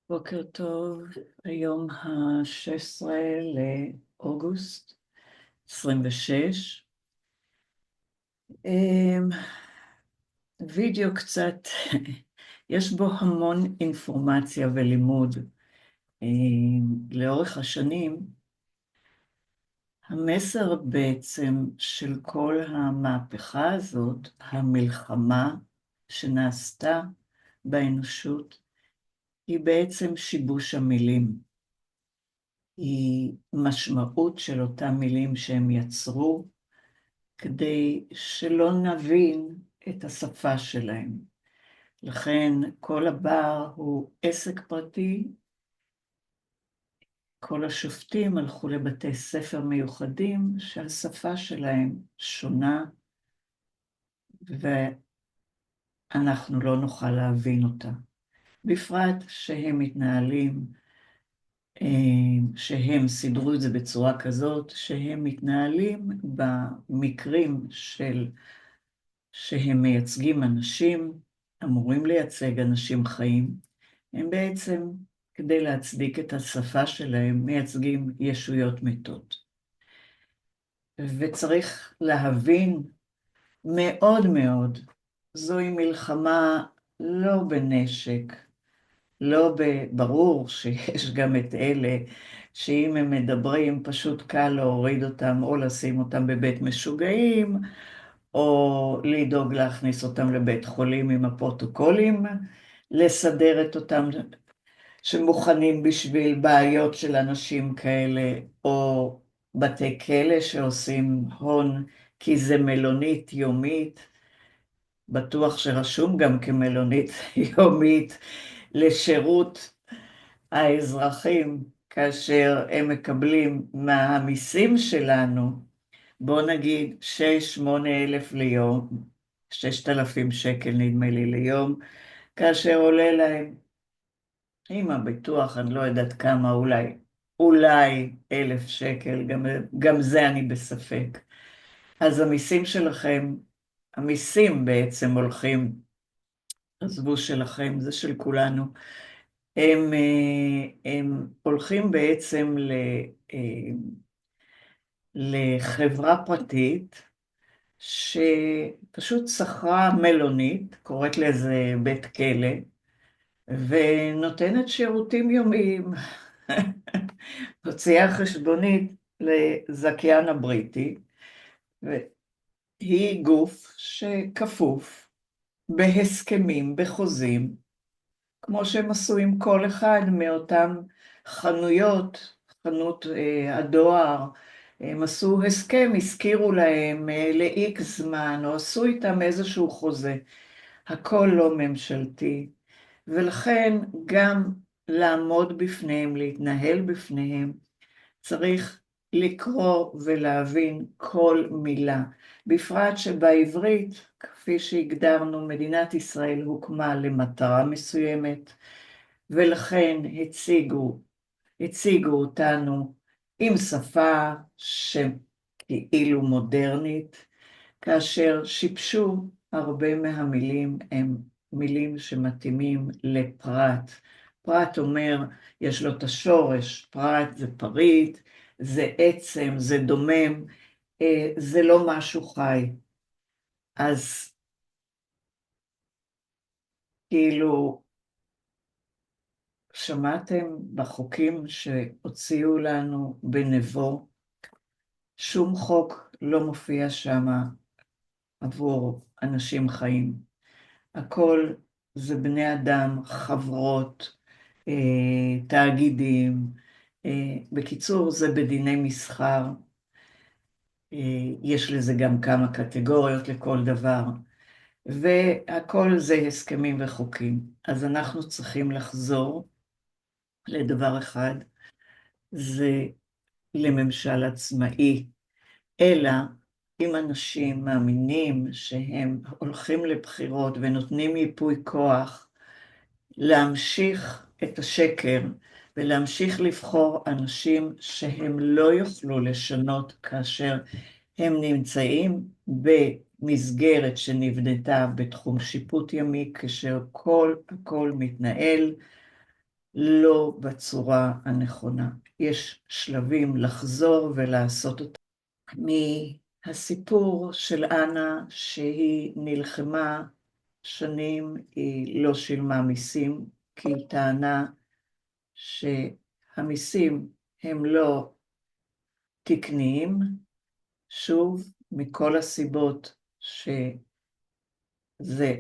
בוקר טוב, היום ה-16 לאוגוסט 26. אמ, וידאו קצת, יש בו המון אינפורמציה ולימוד. לאורך השנים, המסר בעצם של כל המהפכה הזאת, המלחמה שנעשתה באנושות, היא בעצם שיבוש המילים. היא משמעות של אותם מילים שהם יצרו, כדי שלא נבין את השפה שלהם. לכן כל הבר הוא עסק פרטי, כל השופטים הלכו לבתי ספר מיוחדים שהשפה שלהם שונה, ואנחנו לא נוכל להבין אותה. בפרט שהם מתנהלים, שהם סידרו את זה בצורה כזאת, שהם מתנהלים במקרים שהם מייצגים אנשים, אמורים לייצג אנשים חיים, הם בעצם, כדי להצדיק את השפה שלהם, מייצגים ישויות מתות. וצריך להבין מאוד מאוד, זוהי מלחמה לא בנשק, ברור שיש גם את אלה שאם הם מדברים פשוט קל להוריד אותם או לשים אותם בבית משוגעים, או לדאוג להכניס אותם לבית חולים עם הפרוטוקולים, לסדר את אותם שמוכנים בשביל בעיות של אנשים כאלה, או בתי כלא שעושים הון כי זה מלונית יומית, בטוח שרשום גם כמלונית יומית, לשירות האזרחים כאשר הם מקבלים מהמיסים שלנו, בוא נגיד 6,000-8,000 ליום, 6,000 שקל נדמה לי ליום, כאשר עולה להם, עם הביטוח, אני לא יודעת כמה, אולי 1,000 שקל, גם זה אני בספק. אז המיסים שלכם, המיסים בעצם הולכים, עזבו שלכם, זה של כולנו, הם הולכים בעצם אה, לחברה פרטית, שפשוט שכרה מלונית, קוראת לזה בית כלא, ונותנת שירותים יומיים. הוציאה חשבונית לזכיין הבריטי, והיא גוף שכפוף בהסכמים, בחוזים, כמו שהם עשו עם כל אחד מאותם חנויות, חנות הדואר, הם עשו הסכם, הזכירו להם ל-X זמן, או עשו איתם איזשהו חוזה. הכל לא ממשלתי, ולכן גם לעמוד בפניהם, להתנהל בפניהם, צריך לקרוא ולהבין כל מילה. בפרט שבעברית, כפי שהגדרנו, מדינת ישראל הוקמה למטרה מסוימת, ולכן הציגו אותנו עם שפה שכאילו מודרנית, כאשר שיבשו הרבה מהמילים הם מילים שמתאימים לפרט. פרט אומר, יש לו את השורש, פרט זה פריט, זה עצם, זה דומם, זה לא משהו חי. אז כאילו, שמעתם בחוקים שהוציאו לנו בנבו, שום חוק לא מופיע שם עבור אנשים חיים. הכל זה בני אדם, חברות, תאגידים. בקיצור, זה בדיני מסחר. יש לזה גם כמה קטגוריות לכל דבר. והכל זה הסכמים וחוקים. אז אנחנו צריכים לחזור לדבר אחד, זה לממשל עצמאי. אלא אם אנשים מאמינים שהם הולכים לבחירות ונותנים ייפוי כוח להמשיך את השקר ולהמשיך לבחור אנשים שהם לא יוכלו לשנות כאשר הם נמצאים במסגרת שנבנתה בתחום שיפוט ימי, כאשר הכל מתנהל לא בצורה הנכונה. יש שלבים לחזור ולעשות אותם. מהסיפור של אנה שהיא נלחמה שנים, היא לא שילמה מיסים, כי היא טענה שהמיסים הם לא תקניים, שוב, מכל הסיבות שזה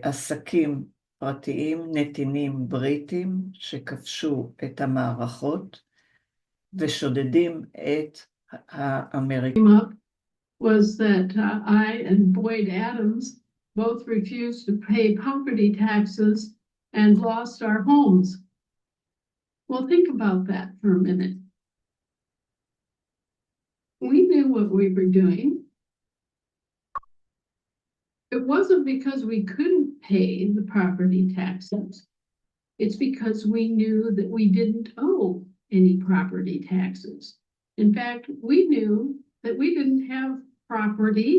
עסקים פרטיים, נתינים בריטים שכבשו את המערכות ושודדים את האמריקאים. Was that I and Boyd Adams both refused to pay property taxes and lost our homes. Well, think about that for a minute. We knew what we were doing. It wasn't because we couldn't pay the property taxes. It's because we knew that we didn't owe any property taxes. In fact, we knew that we didn't have property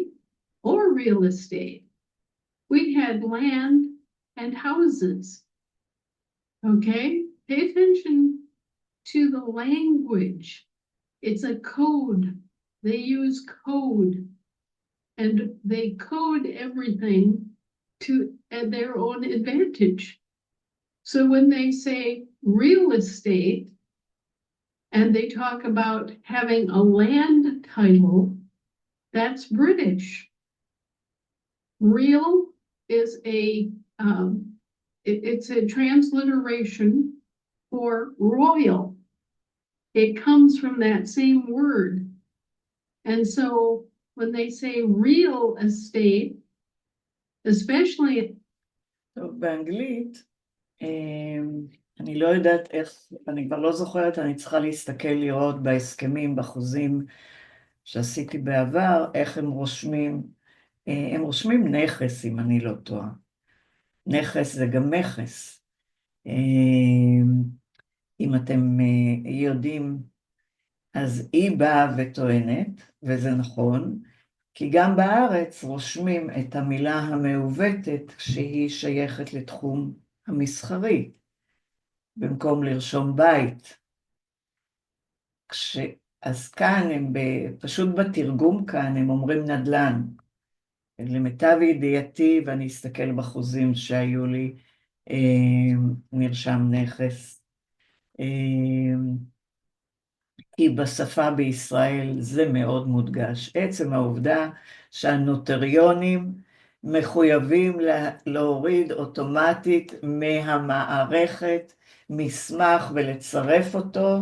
or real estate. We had land and houses. Okay? Pay attention to the language. It's a code. They use code. And they code everything to their own advantage. So when they say real estate, and they talk about having a land title, that's British. Real is it's a transliteration for royal. It comes from that same word. And so when they say real estate, especially... טוב, באנגלית, אני לא יודעת איך, אני כבר לא זוכרת, אני צריכה להסתכל לראות בהסכמים, בחוזים שעשיתי בעבר, איך הם רושמים נכס, אם אני לא טועה. נכס זה גם מכס. אם אתם יודעים, אז היא באה וטוענת, וזה נכון, כי גם בארץ רושמים את המילה המעוותת שהיא שייכת לתחום המסחרי, במקום לרשום בית. אז כאן הם, פשוט בתרגום כאן, הם אומרים נדל"ן. למיטב ידיעתי, ואני אסתכל בחוזים שהיו לי, נרשם נכס. כי בשפה בישראל זה מאוד מודגש. עצם העובדה שהנוטריונים מחויבים להוריד אוטומטית מהמערכת מסמך ולצרף אותו,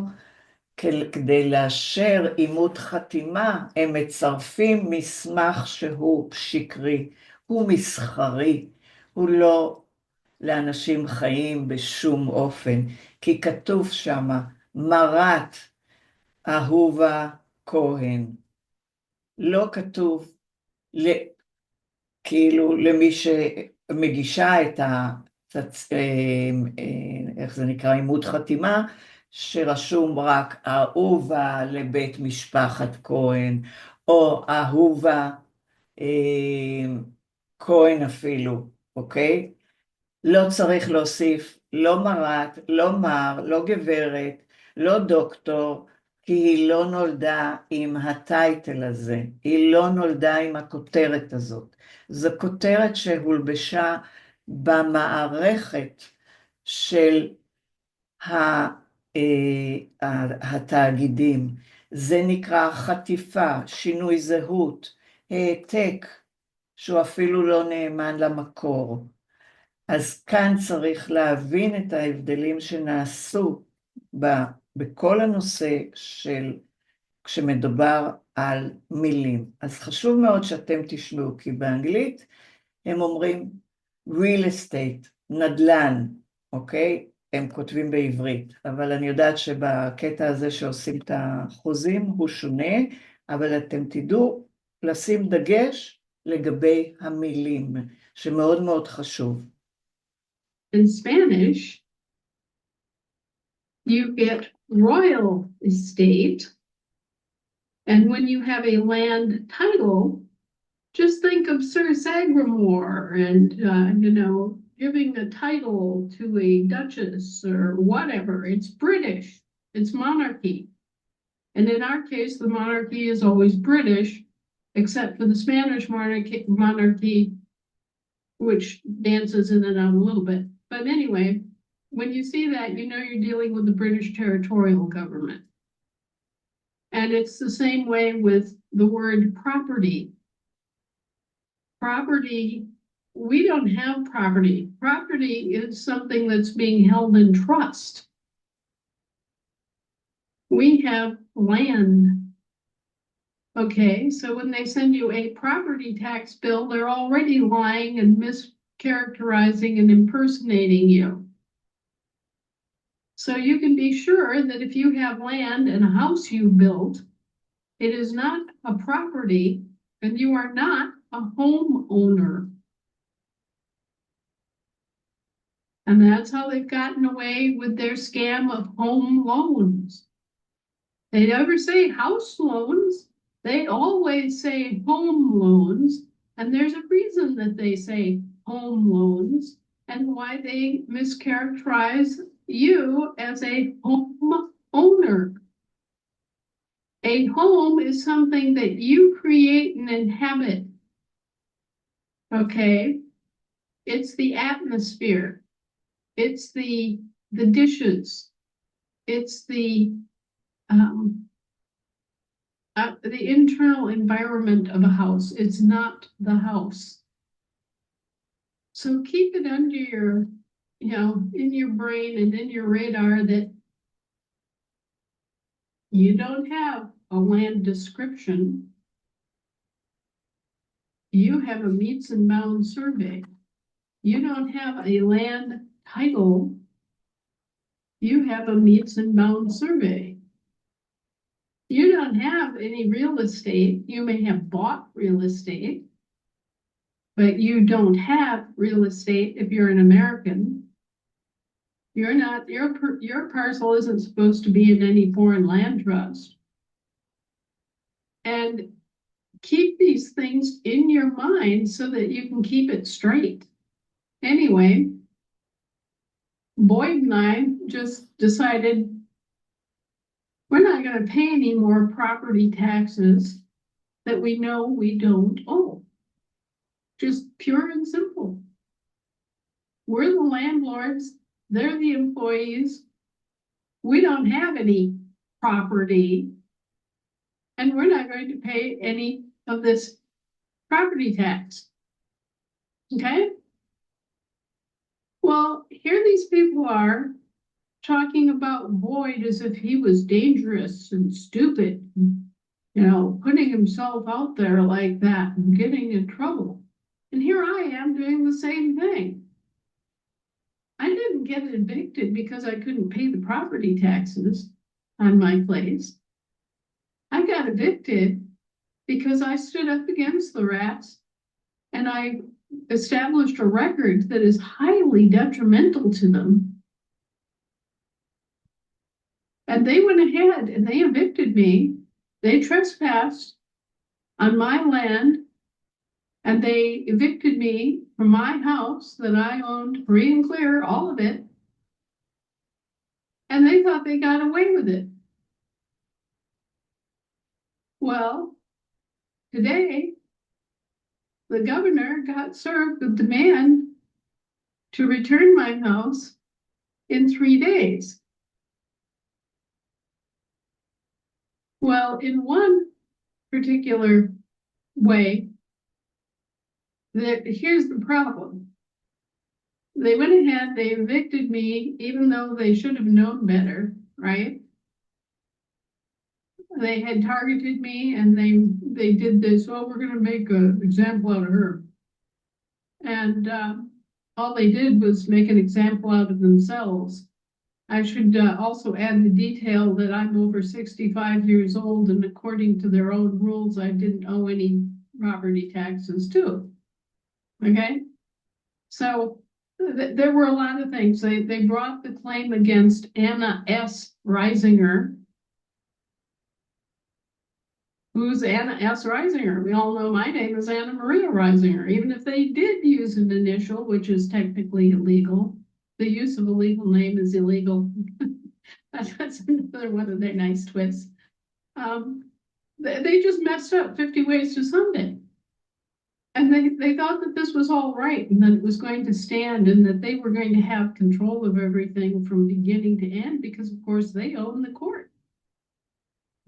כדי לאשר אימות חתימה, הם מצרפים מסמך שהוא שקרי, הוא מסחרי, הוא לא לאנשים חיים בשום אופן, כי כתוב שם מרת אהובה כהן. לא כתוב כאילו למי שמגישה את איך זה נקרא, אימות חתימה, שרשום רק אהובה לבית משפחת כהן, או אהובה כהן אפילו, אוקיי? לא צריך להוסיף לא מרת, לא מר, לא גברת, לא דוקטור, כי היא לא נולדה עם הטייטל הזה, היא לא נולדה עם הכותרת הזאת. זו כותרת שהולבשה במערכת של התאגידים. זה נקרא חטיפה, שינוי זהות, העתק, שהוא אפילו לא נאמן למקור. אז כאן צריך להבין את ההבדלים שנעשו בכל הנושא של כשמדובר על מילים. אז חשוב מאוד שאתם תשמעו, כי באנגלית הם אומרים real estate, נדל"ן, אוקיי? הם כותבים בעברית, אבל אני יודעת שבקטע הזה שעושים את החוזים הוא שונה, אבל אתם תדעו לשים דגש לגבי המילים, שמאוד מאוד חשוב. In Spanish, you get royal estate, and when you have a land title, just think of Sir Sagramore and, giving a title to a duchess or whatever. It's British. It's monarchy. And in our case, the monarchy is always British, except for the Spanish monarchy, which dances in and out a little bit. But anyway, when you see that, you know you're dealing with the British territorial government. And it's the same way with the word property. Property, we don't have property. Property is something that's being held in trust. We have land. Okay, so when they send you a property tax bill, they're already lying and mischaracterizing and impersonating you. So you can be sure that if you have land and a house you built, it is not a property and you are not a homeowner. And that's how they've gotten away with their scam of home loans. They never say house loans. They always say home loans. And there's a reason that they say home loans and why they mischaracterize you as a home owner. A home is something that you create and inhabit. Okay? It's the atmosphere. It's the dishes. It's the internal environment of a house. It's not the house. So keep it under your, in your brain and in your radar that you don't have a land description. You have a meets and bounds survey. You don't have a land title. You have a meets and bounds survey. You don't have any real estate. You may have bought real estate, but you don't have real estate if you're an American. You're not, your parcel isn't supposed to be in any foreign land trust. And keep these things in your mind so that you can keep it straight. Anyway, Boyd and I just decided we're not going to pay any more property taxes that we know we don't owe. Just pure and simple. We're the landlords. They're the employees. We don't have any property. And we're not going to pay any of this property tax. Okay? Well, here these people are talking about Boyd as if he was dangerous and stupid, putting himself out there like that and getting in trouble. And here I am doing the same thing. I didn't get evicted because I couldn't pay the property taxes on my place. I got evicted because I stood up against the rats and I established a record that is highly detrimental to them. And they went ahead and they evicted me. They trespassed on my land and they evicted me from my house that I owned free and clear, all of it. And they thought they got away with it. Well, today, the governor got served with demand to return my house in 3 days. Well, in one particular way, here's the problem. They went ahead, they evicted me, even though they should have known better, right? They had targeted me and they did this, we're going to make an example out of her. And all they did was make an example out of themselves. I should also add the detail that I'm over 65 years old, and according to their own rules, I didn't owe any property taxes too. Okay? So there were a lot of things. They brought the claim against Anna S. Reisinger, Who's Anna S. Reisinger? We all know my name is Anna Maria Reisinger. Even if they did use an initial, which is technically illegal, the use of a legal name is illegal. That's another one of their nice twists. They just messed up 50 Ways to Sunday. And they thought that this was all right and that it was going to stand and that they were going to have control of everything from beginning to end because, of course, they own the court.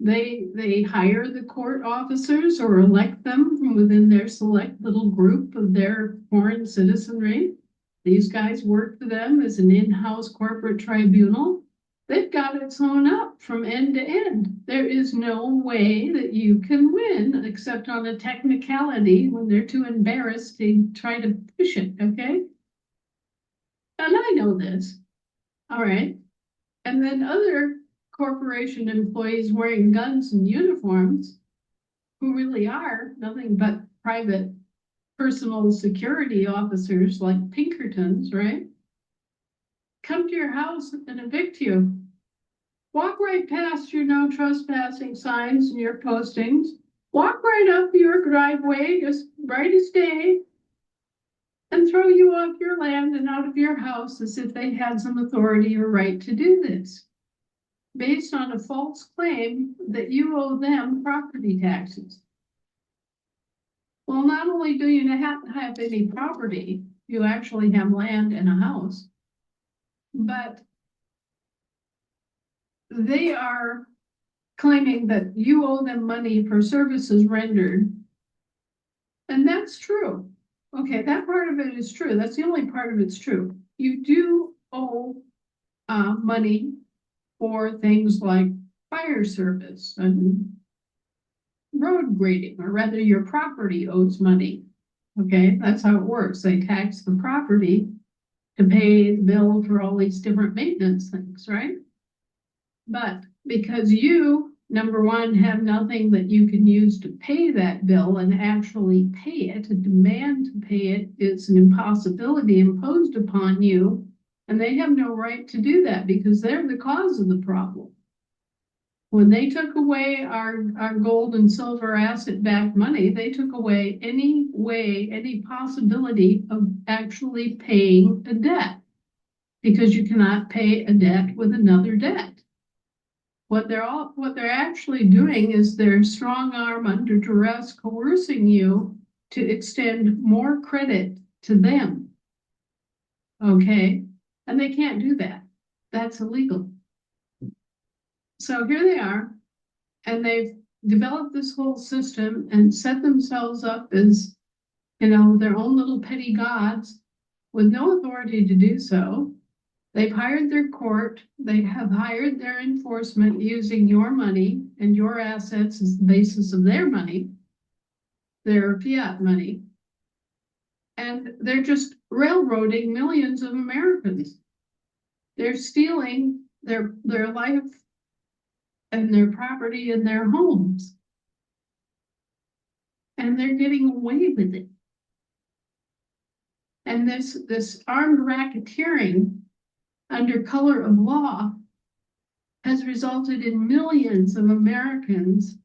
They hire the court officers or elect them from within their select little group of their foreign citizenry. These guys work for them as an in-house corporate tribunal. They've got it sewn up from end to end. There is no way that you can win except on a technicality when they're too embarrassed to try to push it, okay? And I know this, all right? And then other corporation employees wearing guns and uniforms, who really are nothing but private personal security officers like Pinkertons, right? Come to your house and evict you. Walk right past your no trespassing signs and your postings. Walk right up your driveway, just bright as day, and throw you off your land and out of your house as if they had some authority or right to do this, based on a false claim that you owe them property taxes. Well, not only do you not have any property, you actually have land and a house, but they are claiming that you owe them money for services rendered. And that's true. Okay, that part of it is true. That's the only part of it's true. You do owe money for things like fire service and road grading, or rather your property owes money. Okay, that's how it works. They tax the property to pay the bill for all these different maintenance things, right? But because you, number one, have nothing that you can use to pay that bill and actually pay it, a demand to pay it is an impossibility imposed upon you, and they have no right to do that because they're the cause of the problem. When they took away our gold and silver asset-backed money, they took away any possibility of actually paying a debt, because you cannot pay a debt with another debt. What they're actually doing is they're strong arm under duress coercing you to extend more credit to them. Okay? And they can't do that. That's illegal. So here they are, and they've developed this whole system and set themselves up as, their own little petty gods with no authority to do so. They've hired their court. They have hired their enforcement using your money and your assets as the basis of their money, their fiat money. And they're just railroading millions of Americans. They're stealing their life and their property and their homes. And they're getting away with it. And this armed racketeering under color of law has resulted in millions of Americans.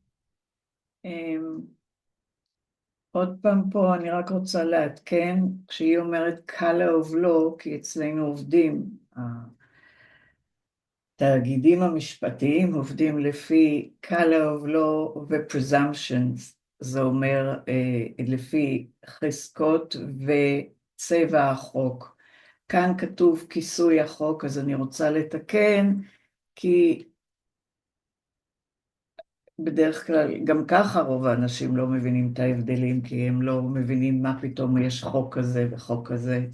עוד פעם פה אני רק רוצה לעדכן, כשהיא אומרת קל לאהוב לו, כי אצלנו עובדים, התאגידים המשפטיים עובדים לפי קל לאהוב לו ו-presumptions, זה אומר לפי חזקות וצבע החוק. כאן כתוב כיסוי החוק, אז אני רוצה לתקן, כי בדרך כלל, גם ככה רוב האנשים לא מבינים את ההבדלים, כי הם לא מבינים מה פתאום יש חוק כזה וחוק כזה.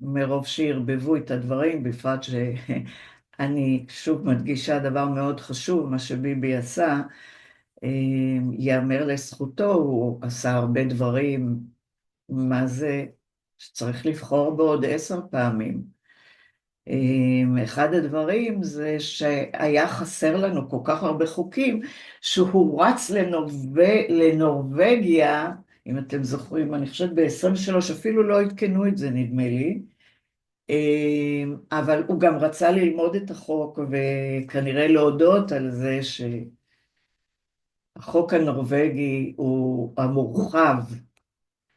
מרוב שערבבו את הדברים, בפרט שאני שוב מדגישה דבר מאוד חשוב, מה שביבי עשה, יאמר לזכותו, הוא עשה הרבה דברים, מה זה שצריך לבחור בעוד 10 פעמים. אחד הדברים זה שהיה חסר לנו כל כך הרבה חוקים, שהוא רץ לנורווגיה, אם אתם זוכרים, אני חושבת ב-23, אפילו לא התקנו את זה, נדמה לי, אבל הוא גם רצה ללמוד את החוק, וכנראה להודות על זה החוק הנורבגי הוא המורחב.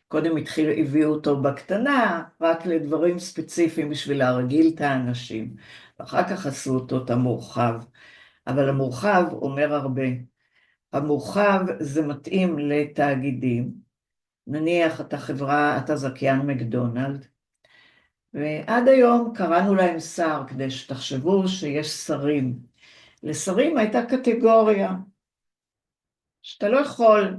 קודם הביאו אותו בקטנה, רק לדברים ספציפיים בשביל להרגיל את האנשים. ואחר כך עשו אותו את המורחב. אבל המורחב אומר הרבה. המורחב זה מתאים לתאגידים. נניח אתה חברה, אתה זכיין מקדונלד, ועד היום קראנו להם שר, כדי שתחשבו שיש שרים. לשרים הייתה קטגוריה, שאתה לא יכול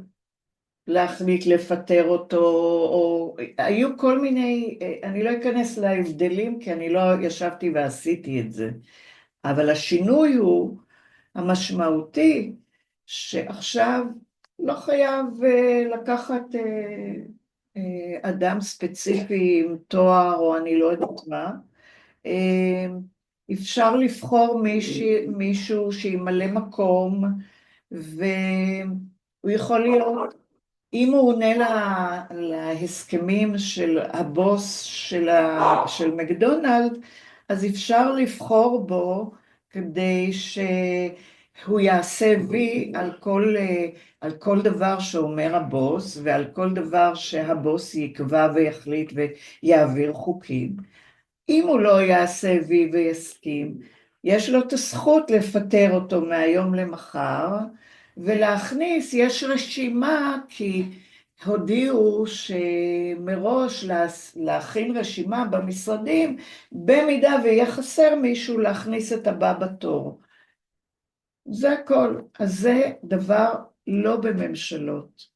להחליט לפטר אותו, או היו כל מיני, אני לא אכנס להבדלים, כי אני לא ישבתי ועשיתי את זה, אבל השינוי הוא המשמעותי, שעכשיו לא חייב לקחת אדם ספציפי עם תואר, או אני לא יודעת מה, אפשר לבחור מישהו שימלא מקום, והוא יכול להיות, אם הוא עונה להסכמים של הבוס של מקדונלד, אז אפשר לבחור בו כדי שהוא יעשה וי על כל דבר שאומר הבוס, ועל כל דבר שהבוס יקבע ויחליט ויעביר חוקים. אם הוא לא יעשה וי ויסכים, יש לו את הזכות לפטר אותו מהיום למחר, ולהכניס, יש רשימה, כי הודיעו שמראש להכין רשימה במשרדים, במידה ויהיה חסר מישהו להכניס את הבא בתור. זה הכל. אז זה דבר לא בממשלות.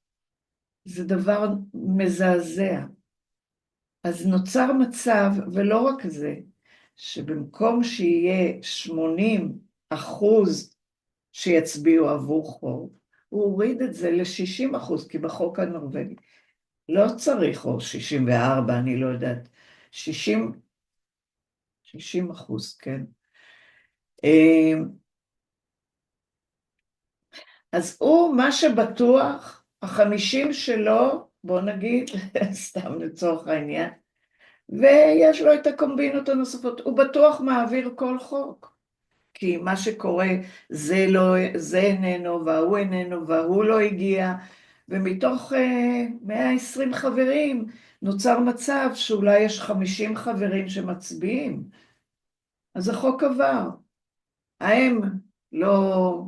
זה דבר מזעזע. אז נוצר מצב, ולא רק זה, שבמקום שיהיה 80% שיצביעו עבור חוב, הוא הוריד את זה ל-60%, כי בחוק הנורבגי לא צריך, או 64, אני לא יודעת, 60%, כן. אז הוא, מה שבטוח, 50 שלו, בוא נגיד, סתם לצורך העניין, ויש לו את הקומבינות הנוספות, הוא בטוח מעביר כל חוק, כי מה שקורה זה לא, זה איננו, והוא איננו, והוא לא הגיע, ומתוך 120 חברים נוצר מצב שאולי יש 50 חברים שמצביעים, אז החוק עבר. הם לא,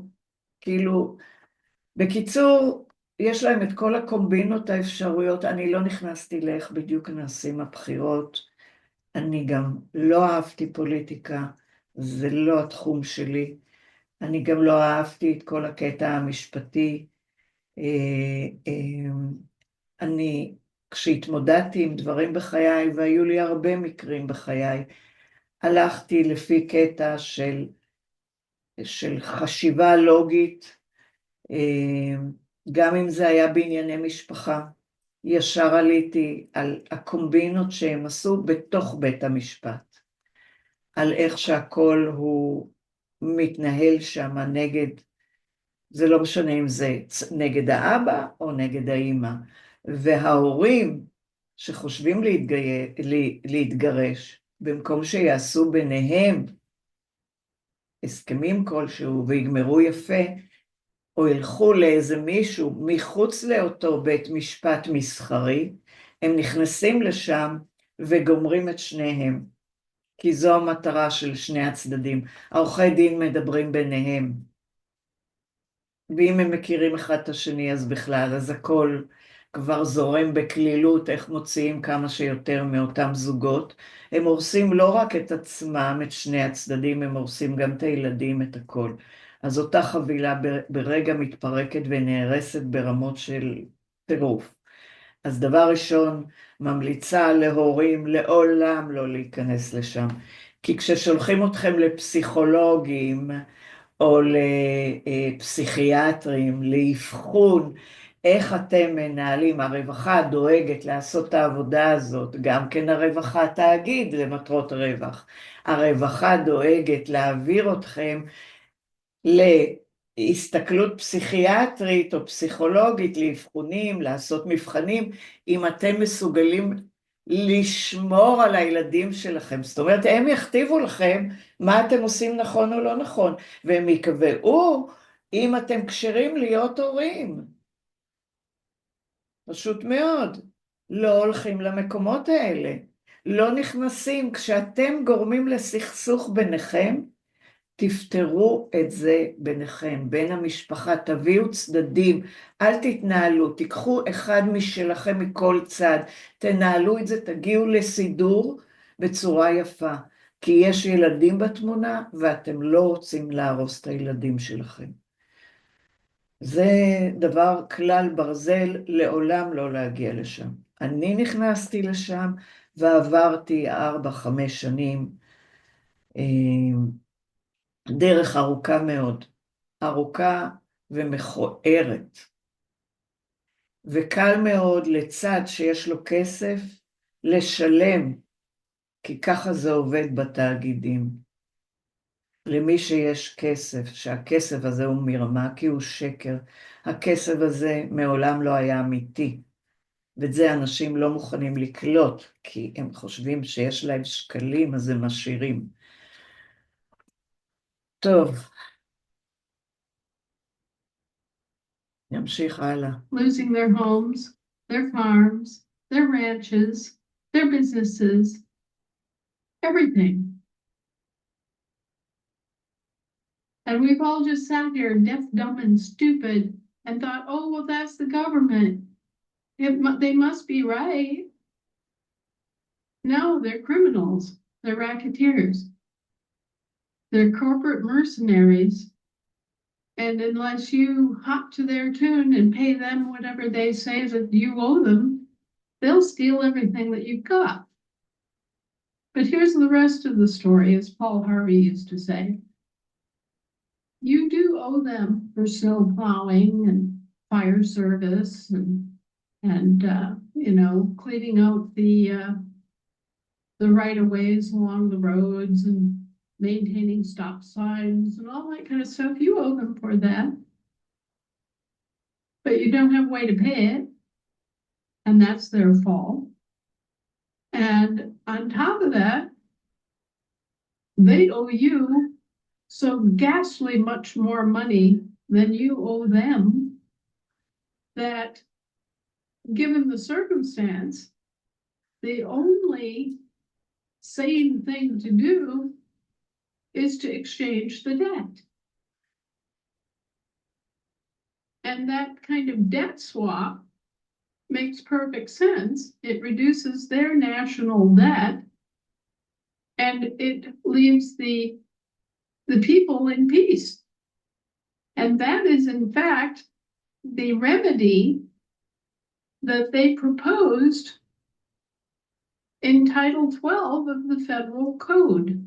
כאילו, בקיצור, יש להם את כל הקומבינות האפשרויות, אני לא נכנסתי לאיך בדיוק נעשים הבחירות, אני גם לא אהבתי פוליטיקה, זה לא התחום שלי, אני גם לא אהבתי את כל הקטע המשפטי, אני, כשהתמודדתי עם דברים בחיי, והיו לי הרבה מקרים בחיי, הלכתי לפי קטע של חשיבה לוגית, גם אם זה היה בענייני משפחה, ישר עליתי על הקומבינות שהם עשו בתוך בית המשפט, על איך שהכל הוא מתנהל שם נגד, זה לא משנה אם זה נגד האבא או נגד האמא, וההורים שחושבים להתגרש, במקום שיעשו ביניהם הסכמים כלשהו ויגמרו יפה, או ילכו לאיזה מישהו מחוץ לאותו בית משפט מסחרי, הם נכנסים לשם וגומרים את שניהם, כי זו המטרה של שני הצדדים. העורכי דין מדברים ביניהם, ואם הם מכירים אחד את השני אז בכלל, אז הכל כבר זורם בכלילות, איך מוציאים כמה שיותר מאותם זוגות. הם הורסים לא רק את עצמם, את שני הצדדים, הם הורסים גם את הילדים, את הכל. אז אותה חבילה ברגע מתפרקת ונהרסת ברמות של טירוף. אז דבר ראשון, ממליצה להורים לעולם לא להיכנס לשם. כי כששולחים אתכם לפסיכולוגים, או לפסיכיאטרים, לאבחון, איך אתם מנהלים, הרווחה דואגת לעשות את העבודה הזאת, גם כן הרווחה תאגיד למטרות רווח, הרווחה דואגת להעביר אתכם להסתכלות פסיכיאטרית או פסיכולוגית, לאבחונים, לעשות מבחנים, אם אתם מסוגלים לשמור על הילדים שלכם. זאת אומרת, הם יכתיבו לכם מה אתם עושים נכון או לא נכון, והם יקבעו אם אתם כשרים להיות הורים. פשוט מאוד. לא הולכים למקומות האלה. לא נכנסים. כשאתם גורמים לסכסוך ביניכם, תפתרו את זה ביניכם, בין המשפחה, תביאו צדדים, אל תתנהלו, תיקחו אחד משלכם מכל צד, תנהלו את זה, תגיעו לסידור בצורה יפה, כי יש ילדים בתמונה ואתם לא רוצים להרוס את הילדים שלכם. זה דבר כלל ברזל, לעולם לא להגיע לשם. אני נכנסתי לשם ועברתי 4-5 שנים, דרך ארוכה מאוד, ארוכה ומכוערת, וקל מאוד לצד שיש לו כסף לשלם, כי ככה זה עובד בתאגידים. למי שיש כסף, שהכסף הזה הוא מרמה, כי הוא שקר, הכסף הזה מעולם לא היה אמיתי, ואת זה אנשים לא מוכנים לקלוט, כי הם חושבים שיש להם שקלים, אז הם משאירים. טוב, נמשיך הלאה. Losing their homes, their farms, their ranches, their businesses, everything. And we've all just sat here deaf, dumb, and stupid and thought, oh, well, that's the government. They must be right. No, they're criminals. They're racketeers. They're corporate mercenaries. And unless you hop to their tune and pay them whatever they say that you owe them, they'll steal everything that you've got. But here's the rest of the story, as Paul Harvey used to say. You do owe them for snow plowing and fire service and cleaning out the right-of-ways along the roads and maintaining stop signs and all that kind of stuff. You owe them for that. But you don't have a way to pay it. And that's their fault. And on top of that, they owe you so ghastly much more money than you owe them, that given the circumstance, the only sane thing to do is to exchange the debt. And that kind of debt swap makes perfect sense. It reduces their national debt and it leaves the people in peace. And that is, in fact, the remedy that they proposed in Title 12 of the Federal Code.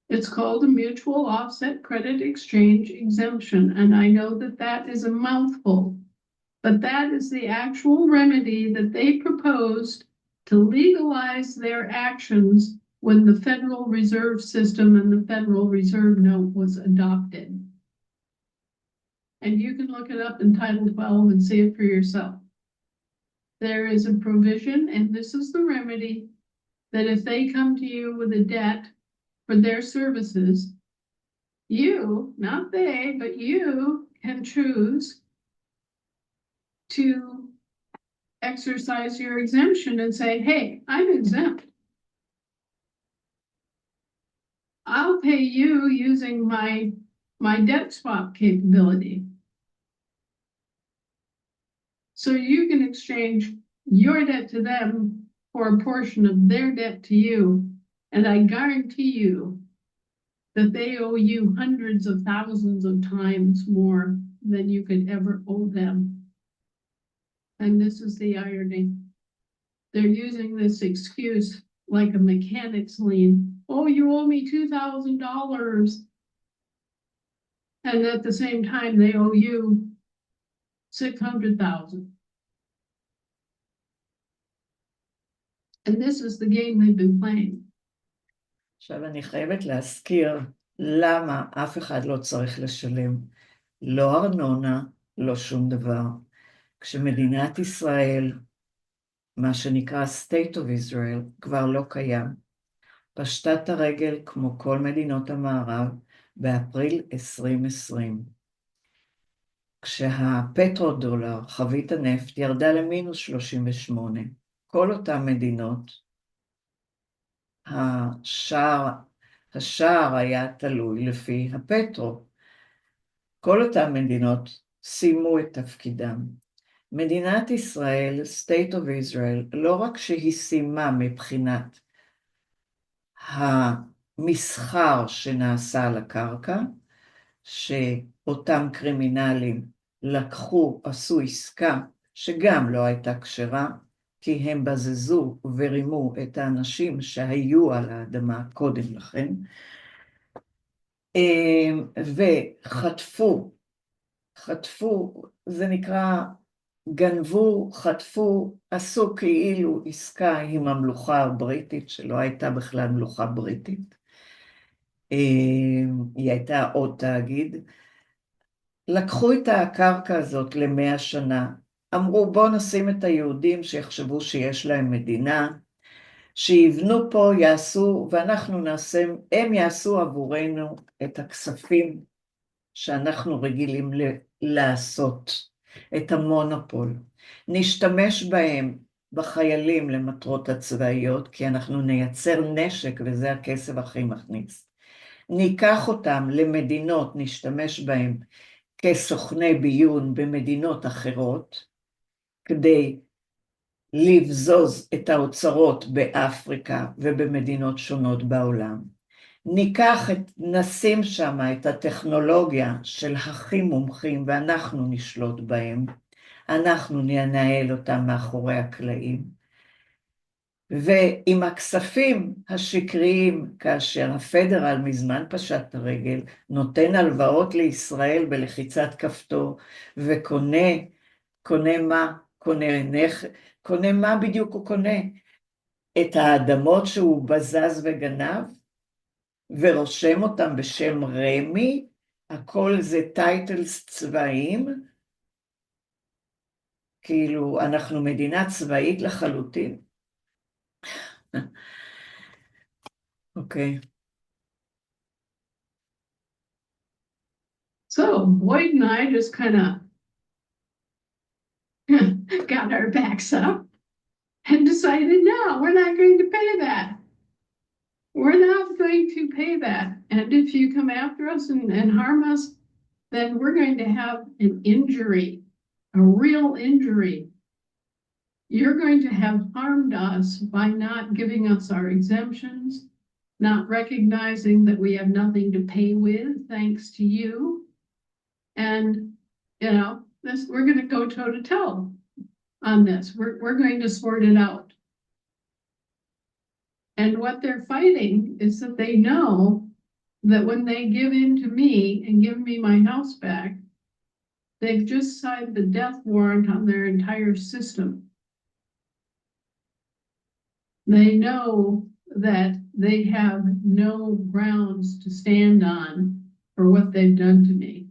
It's called a mutual offset credit exchange exemption. And I know that that is a mouthful, but that is the actual remedy that they proposed to legalize their actions when the Federal Reserve System and the Federal Reserve Note was adopted. And you can look it up in Title 12 and see it for yourself. There is a provision, and this is the remedy, that if they come to you with a debt for their services, you, not they, but you can choose to exercise your exemption and say, hey, I'm exempt. I'll pay you using my debt swap capability. So you can exchange your debt to them for a portion of their debt to you. And I guarantee you that they owe you hundreds of thousands of times more than you could ever owe them. And this is the irony. They're using this excuse like a mechanic's lien. Oh, you owe me $2,000. And at the same time, they owe you $600,000. And this is the game they've been playing. עכשיו אני חייבת להזכיר למה אף אחד לא צריך לשלם. לא ארנונה, לא שום דבר. כשמדינת ישראל, מה שנקרא State of Israel, כבר לא קיים. פשטה את הרגל כמו כל מדינות המערב, באפריל 2020, כשהפטרודולר, חבית הנפט, ירדה למינוס 38. כל אותן מדינות, השער היה תלוי לפי הפטרו. כל אותן מדינות סיימו את תפקידם. מדינת ישראל, State of Israel, לא רק שהיא סיימה מבחינת המסחר שנעשה על הקרקע, שאותם קרימינלים לקחו, עשו עסקה שגם לא הייתה כשרה, כי הם בזזו ורימו את האנשים שהיו על האדמה קודם לכן, וחטפו, זה נקרא גנבו, חטפו, עשו כאילו עסקה עם המלוכה הבריטית, שלא הייתה בכלל מלוכה בריטית. היא הייתה עוד תאגיד. לקחו את הקרקע הזאת ל100 שנה. אמרו, בוא נשים את היהודים שיחשבו שיש להם מדינה, שיבנו פה, יעשו, ואנחנו נעשה, הם יעשו עבורנו את הכספים שאנחנו רגילים לעשות. את המונופול. נשתמש בהם, בחיילים, למטרות הצבאיות, כי אנחנו נייצר נשק, וזה הכסף הכי מכניס. ניקח אותם למדינות, נשתמש בהם כסוכני ביון במדינות אחרות, כדי לבזוז את האוצרות באפריקה ובמדינות שונות בעולם. נשים שם את הטכנולוגיה של הכי מומחים, ואנחנו נשלוט בהם. אנחנו ננהל אותם מאחורי הקלעים. ועם הכספים השקריים, כאשר הפדרל מזמן פשט הרגל, נותן הלוואות לישראל בלחיצת כפתור, וקונה מה? קונה מה בדיוק הוא קונה? את האדמות שהוא בזז וגנב, ורושם אותם בשם רמי, הכל זה טייטלס צבאיים, כאילו אנחנו מדינה צבאית לחלוטין. אוקיי. So Boyd and I just kind of got our backs up and decided, no, we're not going to pay that. We're not going to pay that. And if you come after us and harm us, then we're going to have an injury, a real injury. You're going to have harmed us by not giving us our exemptions, not recognizing that we have nothing to pay with thanks to you. And, you know, we're going to go toe to toe on this. We're going to sort it out. And what they're fighting is that they know that when they give in to me and give me my house back, they've just signed the death warrant on their entire system. They know that they have no grounds to stand on for what they've done to me.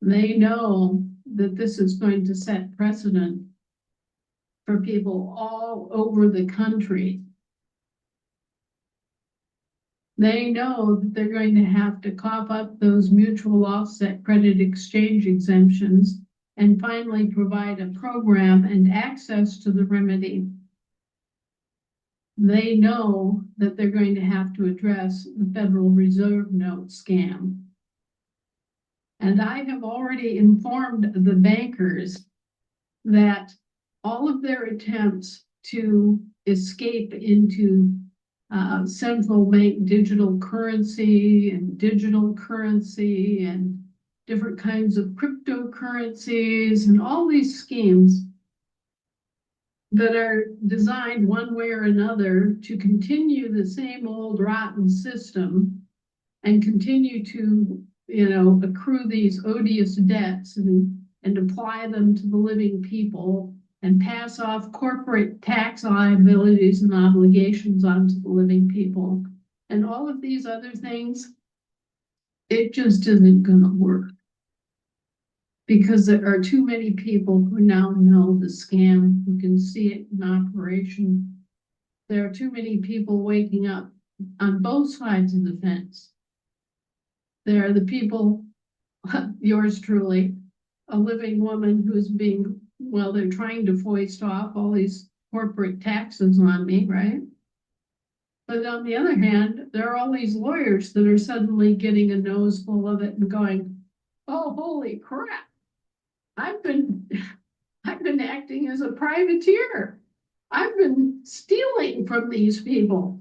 They know that this is going to set precedent for people all over the country. They know that they're going to have to cough up those mutual offset credit exchange exemptions and finally provide a program and access to the remedy. They know that they're going to have to address the Federal Reserve note scam. And I have already informed the bankers that all of their attempts to escape into central bank digital currency and different kinds of cryptocurrencies and all these schemes that are designed one way or another to continue the same old rotten system and continue to, accrue these odious debts and apply them to the living people and pass off corporate tax liabilities and obligations onto the living people. And all of these other things, it just isn't going to work. Because there are too many people who now know the scam, who can see it in operation. There are too many people waking up on both sides of the fence. There are the people, yours truly, a living woman who's being, well, they're trying to foist off all these corporate taxes on me, right? But on the other hand, there are all these lawyers that are suddenly getting a nose full of it and going, oh, holy crap. I've been acting as a privateer. I've been stealing from these people.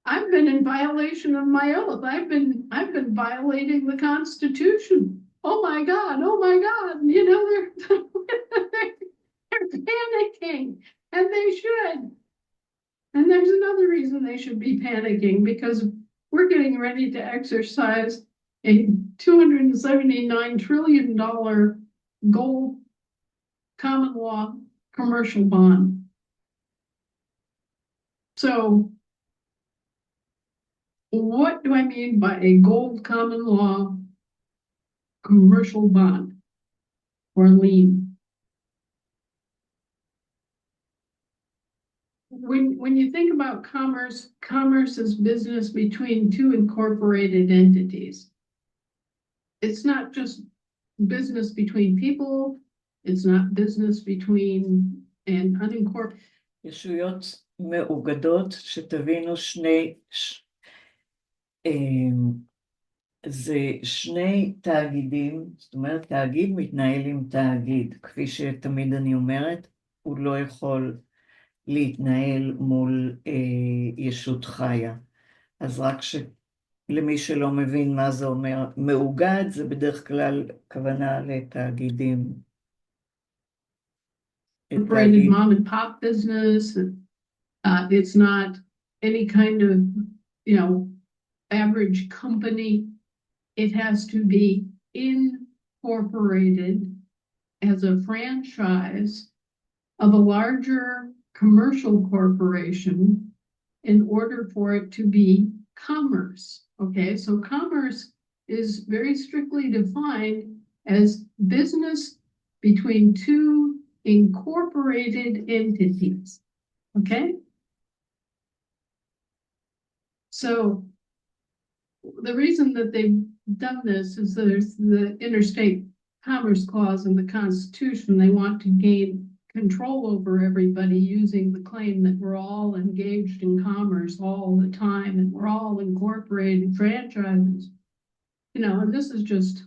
I've been in violation of my oath. I've been violating the Constitution. Oh my God, oh my God. You know, they're panicking, and they should. And there's another reason they should be panicking, because we're getting ready to exercise a $279 trillion gold common law commercial bond. So what do I mean by a gold common law commercial bond or lien? When you think about commerce, commerce is business between two incorporated entities. It's not just business between people, it's not business between an unincorporated. ישויות מאוגדות, שתבינו זה שני תאגידים, זאת אומרת, תאגיד מתנהל עם תאגיד, כפי שתמיד אני אומרת, הוא לא יכול להתנהל מול ישות חיה. אז רק למי שלא מבין מה זה אומר, מאוגד זה בדרך כלל כוונה לתאגידים. Operated mom and pop business. It's not any kind of, average company. It has to be incorporated as a franchise of a larger commercial corporation in order for it to be commerce. Okay, so commerce is very strictly defined as business between two incorporated entities. Okay? So the reason that they've done this is there's the interstate commerce clause in the Constitution. They want to gain control over everybody using the claim that we're all engaged in commerce all the time and we're all incorporated franchises. And this is just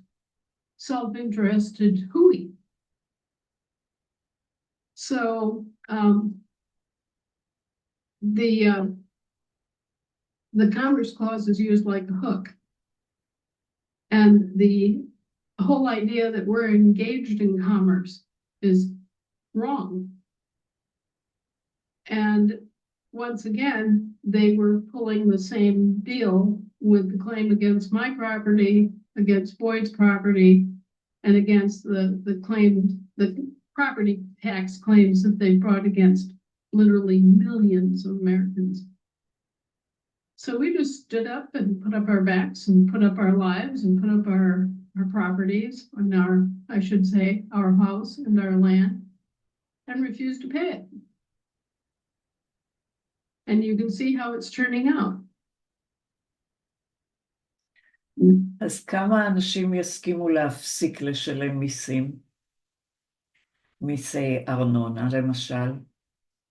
self-interested hooey. So the Commerce Clause is used like a hook. And the whole idea that we're engaged in commerce is wrong. And once again, they were pulling the same deal with the claim against my property, against Boyd's property, and against the property tax claims that they brought against literally millions of Americans. So we just stood up and put up our backs and put up our lives and put up our properties and our house and our land, and refused to pay it. And you can see how it's turning out. אז כמה אנשים יסכימו להפסיק לשלם מיסים? מיסי ארנונה למשל.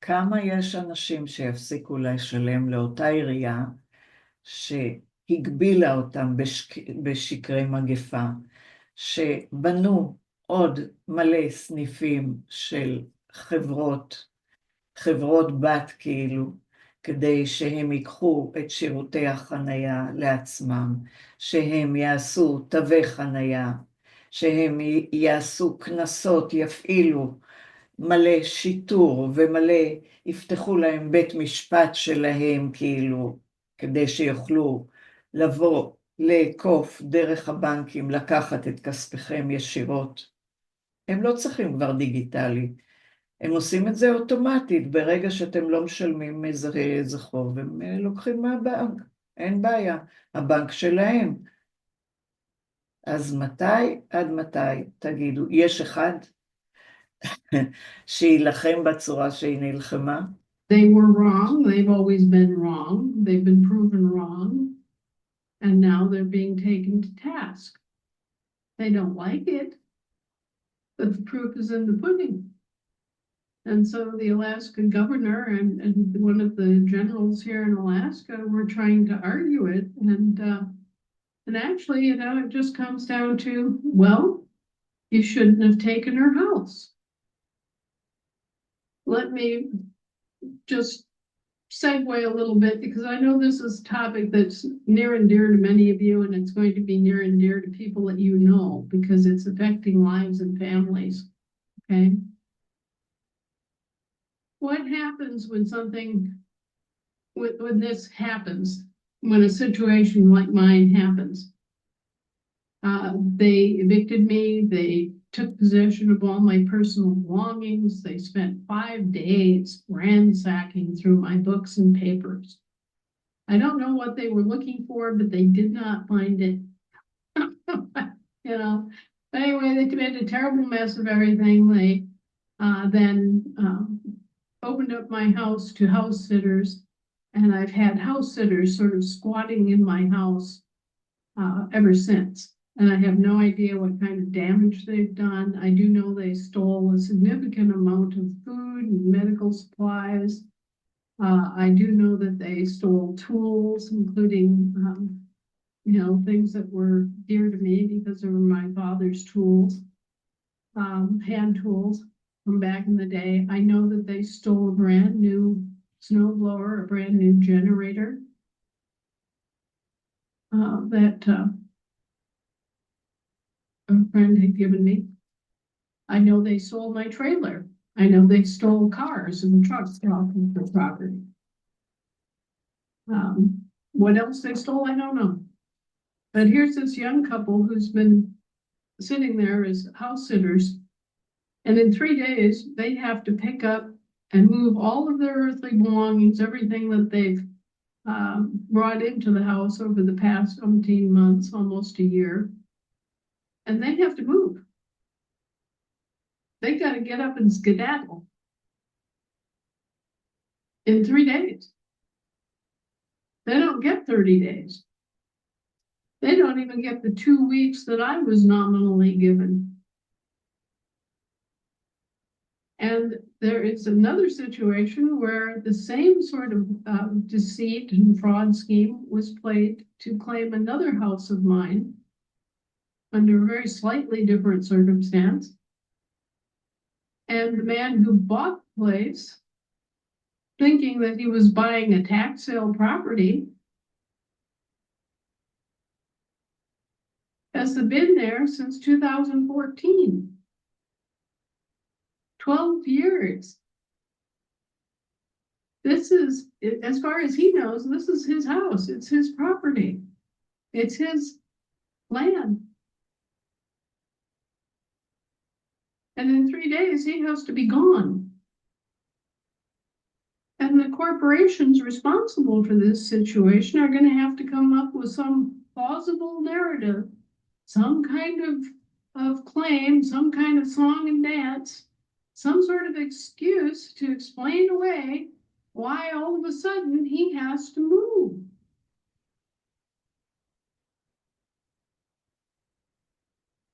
כמה יש אנשים שיפסיקו לשלם לאותה עירייה שהגבילה אותם בשקרי מגפה, שבנו עוד מלא סניפים של חברות בת כאילו, כדי שהם ייקחו את שירותי החנייה לעצמם, שהם יעשו תווי חנייה, שהם יעשו כנסות, יפעילו מלא שיטור ומלא, יפתחו להם בית משפט שלהם כאילו, כדי שיוכלו לבוא, לעקוף דרך הבנקים, לקחת את כספיכם ישירות. הם לא צריכים כבר דיגיטלי. הם עושים את זה אוטומטית, ברגע שאתם לא משלמים איזה חוב, הם לוקחים מהבנק, אין בעיה, הבנק שלהם. אז עד מתי, תגידו, יש אחד שילחם בצורה שהיא נלחמה? they were wrong. They've always been wrong. They've been proven wrong. And now they're being taken to task. They don't like it, but the proof is in the pudding. And so the Alaska governor and one of the generals here in Alaska were trying to argue it. And actually, you know, it just comes down to, well, you shouldn't have taken her house. Let me just segue a little bit, because I know this is a topic that's near and dear to many of you, and it's going to be near and dear to people that you know, because it's affecting lives and families, okay? What happens when something, when this happens, when a situation like mine happens? They evicted me, they took possession of all my personal belongings. They spent 5 days ransacking through my books and papers. I don't know what they were looking for, but they did not find it. You know, but anyway, they made a terrible mess of everything. They then opened up my house to house sitters, and I've had house sitters sort of squatting in my house ever since. And I have no idea what kind of damage they've done. I do know they stole a significant amount of food and medical supplies. I do know that they stole tools, including, you know, things that were dear to me because they were my father's tools, hand tools from back in the day. I know that they stole a brand new snowblower, a brand new generator that a friend had given me. I know they stole my trailer. I know they stole cars and trucks off of the property. What else they stole, I don't know. But here's this young couple who's been sitting there as house sitters, and in 3 days, they have to pick up and move all of their earthly belongings, everything that they've brought into the house over the past 18 months, almost a year, and they have to move. They got to get up and skedaddle in 3 days. They don't get 30 days. They don't even get the 2 weeks that I was nominally given. And there is another situation where the same sort of deceit and fraud scheme was played to claim another house of mine under a very slightly different circumstance. And the man who bought the place, thinking that he was buying a tax sale property, has been there since 2014. 12 years. This is, as far as he knows, this is his house. It's his property. It's his land. And in 3 days, he has to be gone. And the corporations responsible for this situation are going to have to come up with some plausible narrative, some kind of claim, some kind of song and dance, some sort of excuse to explain away why all of a sudden he has to move.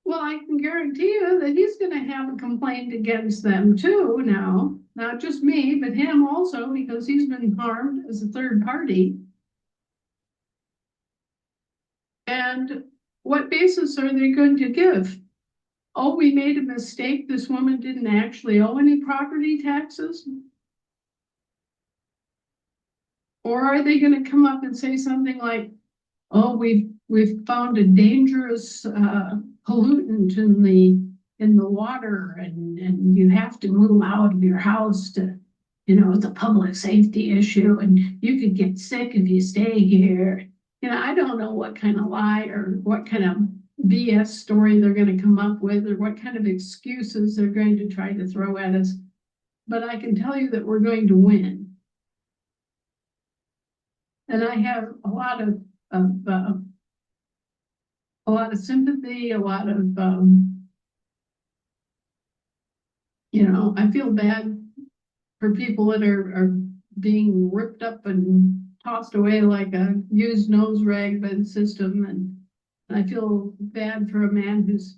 Well, I can guarantee you that he's going to have a complaint against them too now. Not just me, but him also, because he's been harmed as a third party. And what basis are they going to give? Oh, we made a mistake. This woman didn't actually owe any property taxes. Or are they going to come up and say something like, oh, we've found a dangerous pollutant in the water, and you have to move out of your house to, you know, it's a public safety issue, and you could get sick if you stay here. You know, I don't know what kind of lie or what kind of BS story they're going to come up with, or what kind of excuses they're going to try to throw at us. But I can tell you that we're going to win. And I have a lot of sympathy, a lot of, you know, I feel bad for people that are being ripped up and tossed away like a used nose rag by the system. And I feel bad for a man who's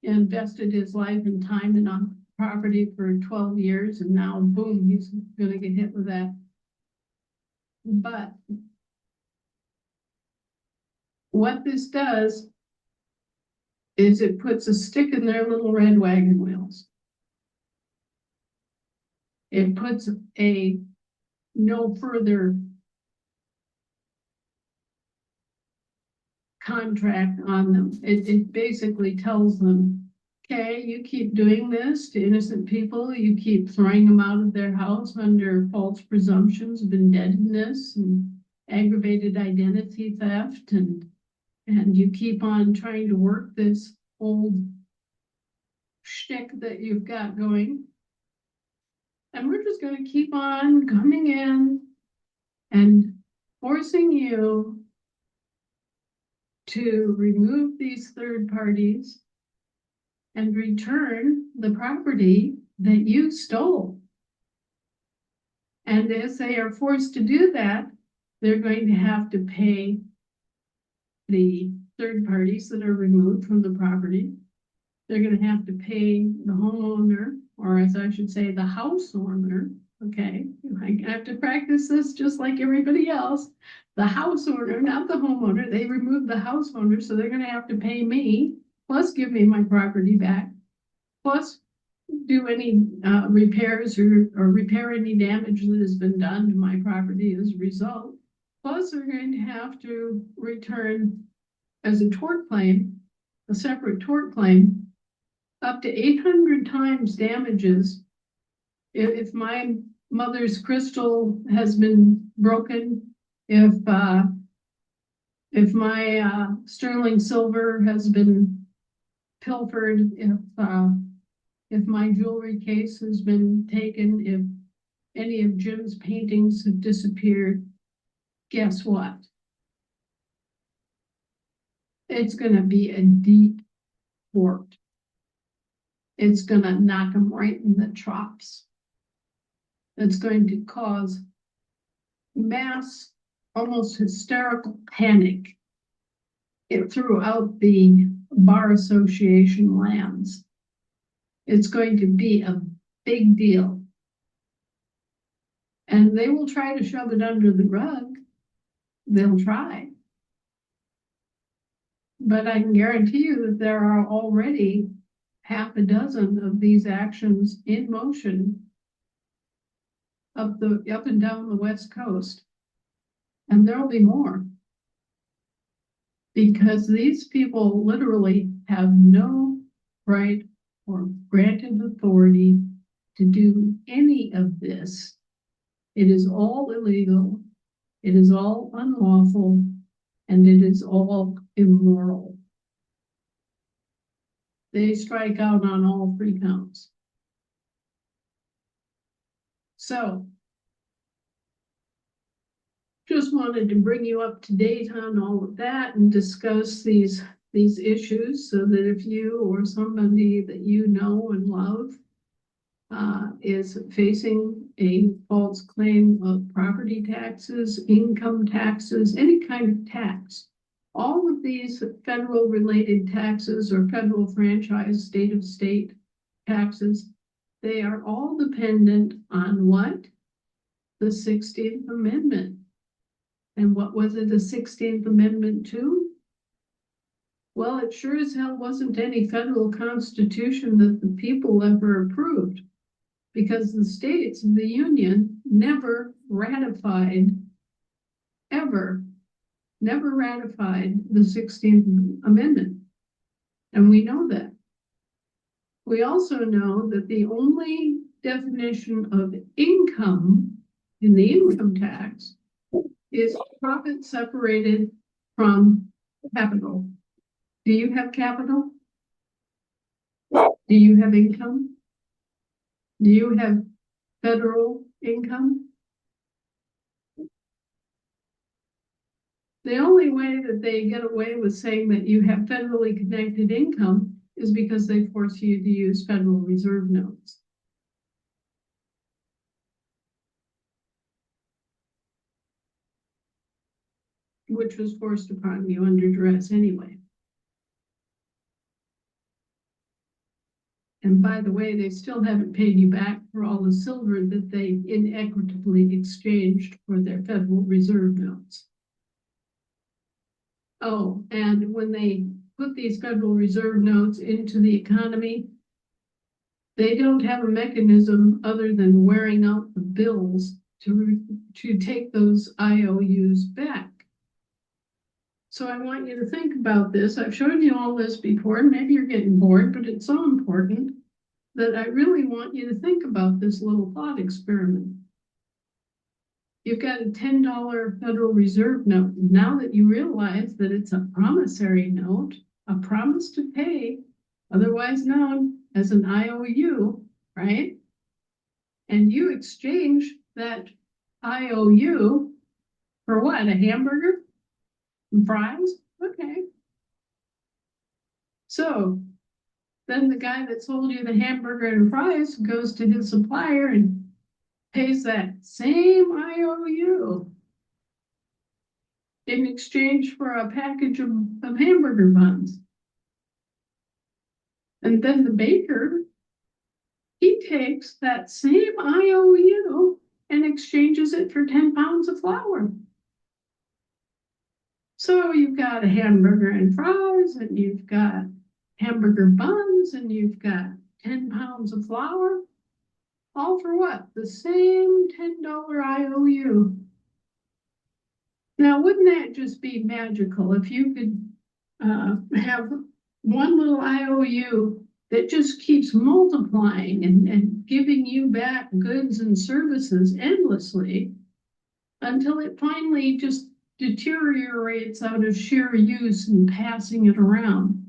invested his life and time in a property for 12 years, and now, boom, he's going to get hit with that. But what this does is it puts a stick in their little red wagon wheels. It puts a no further contract on them. It basically tells them, okay, you keep doing this to innocent people, you keep throwing them out of their house under false presumptions of indebtedness and aggravated identity theft, and you keep on trying to work this old shtick that you've got going. And we're just going to keep on coming in and forcing you to remove these third parties and return the property that you stole. And as they are forced to do that, they're going to have to pay the third parties that are removed from the property. They're going to have to pay the homeowner, or as I should say, the house owner. Okay, I have to practice this just like everybody else. The house owner, not the homeowner. They removed the house owner, so they're going to have to pay me, plus give me my property back, plus do any repairs or repair any damage that has been done to my property as a result. Plus, they're going to have to return as a tort claim, a separate tort claim, up to 800 times damages. If my mother's crystal has been broken, if my sterling silver has been pilfered, if my jewelry case has been taken, if any of Jim's paintings have disappeared, guess what? It's going to be a deep tort. It's going to knock them right in the chops. It's going to cause mass, almost hysterical panic throughout the bar association lands. It's going to be a big deal. And they will try to shove it under the rug. They'll try. But I can guarantee you that there are already half a dozen of these actions in motion up and down the West Coast. And there'll be more. Because these people literally have no right or granted authority to do any of this. It is all illegal, it is all unlawful, and it is all immoral. They strike out on all three counts. So, just wanted to bring you up to date on all of that and discuss these issues so that if you or somebody that you know and love is facing a false claim of property taxes, income taxes, any kind of tax, all of these federal related taxes or federal franchise state of state taxes, they are all dependent on what? The 16th Amendment. And what was it, the 16th Amendment to? Well, it sure as hell wasn't any federal constitution that the people ever approved, because the states of the Union never ratified the 16th Amendment. And we know that. We also know that the only definition of income in the income tax is profit separated from capital. Do you have capital? Do you have income? Do you have federal income? The only way that they get away with saying that you have federally connected income is because they force you to use Federal Reserve notes. which was forced upon you under duress anyway. And by the way, they still haven't paid you back for all the silver that they inequitably exchanged for their Federal Reserve notes. Oh, and when they put these Federal Reserve notes into the economy, they don't have a mechanism other than wearing out the bills to take those IOUs back. So I want you to think about this. I've shown you all this before, and maybe you're getting bored, but it's so important that I really want you to think about this little thought experiment. You've got a $10 Federal Reserve note. Now that you realize that it's a promissory note, a promise to pay, otherwise known as an IOU, right? And you exchange that IOU for what? A hamburger and fries? Okay. So then the guy that sold you the hamburger and fries goes to his supplier and pays that same IOU in exchange for a package of hamburger buns. And then the baker, he takes that same IOU and exchanges it for 10 pounds of flour. So you've got a hamburger and fries, and you've got hamburger buns, and you've got 10 pounds of flour. All for what? The same $10 IOU. Now, wouldn't that just be magical if you could have one little IOU that just keeps multiplying and giving you back goods and services endlessly until it finally just deteriorates out of sheer use and passing it around?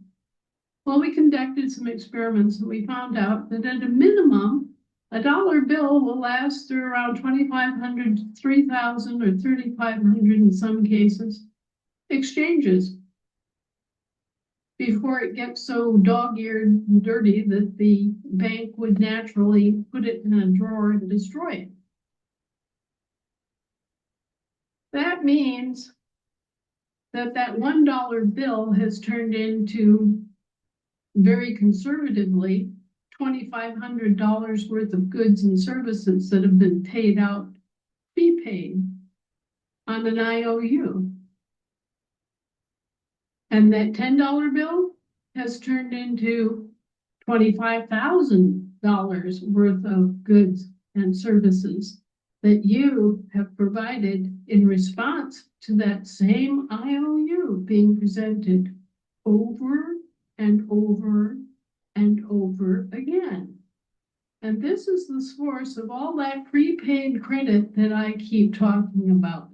Well, we conducted some experiments and we found out that at a minimum, a dollar bill will last through around 2,500, 3,000, or 3,500 in some cases exchanges before it gets so dog-eared and dirty that the bank would naturally put it in a drawer and destroy it. That means that that $1 bill has turned into, very conservatively, $2,500 worth of goods and services that have been paid out, prepaid on an IOU. And that $10 bill has turned into $25,000 worth of goods and services that you have provided in response to that same IOU being presented over and over and over again. And this is the source of all that prepaid credit that I keep talking about.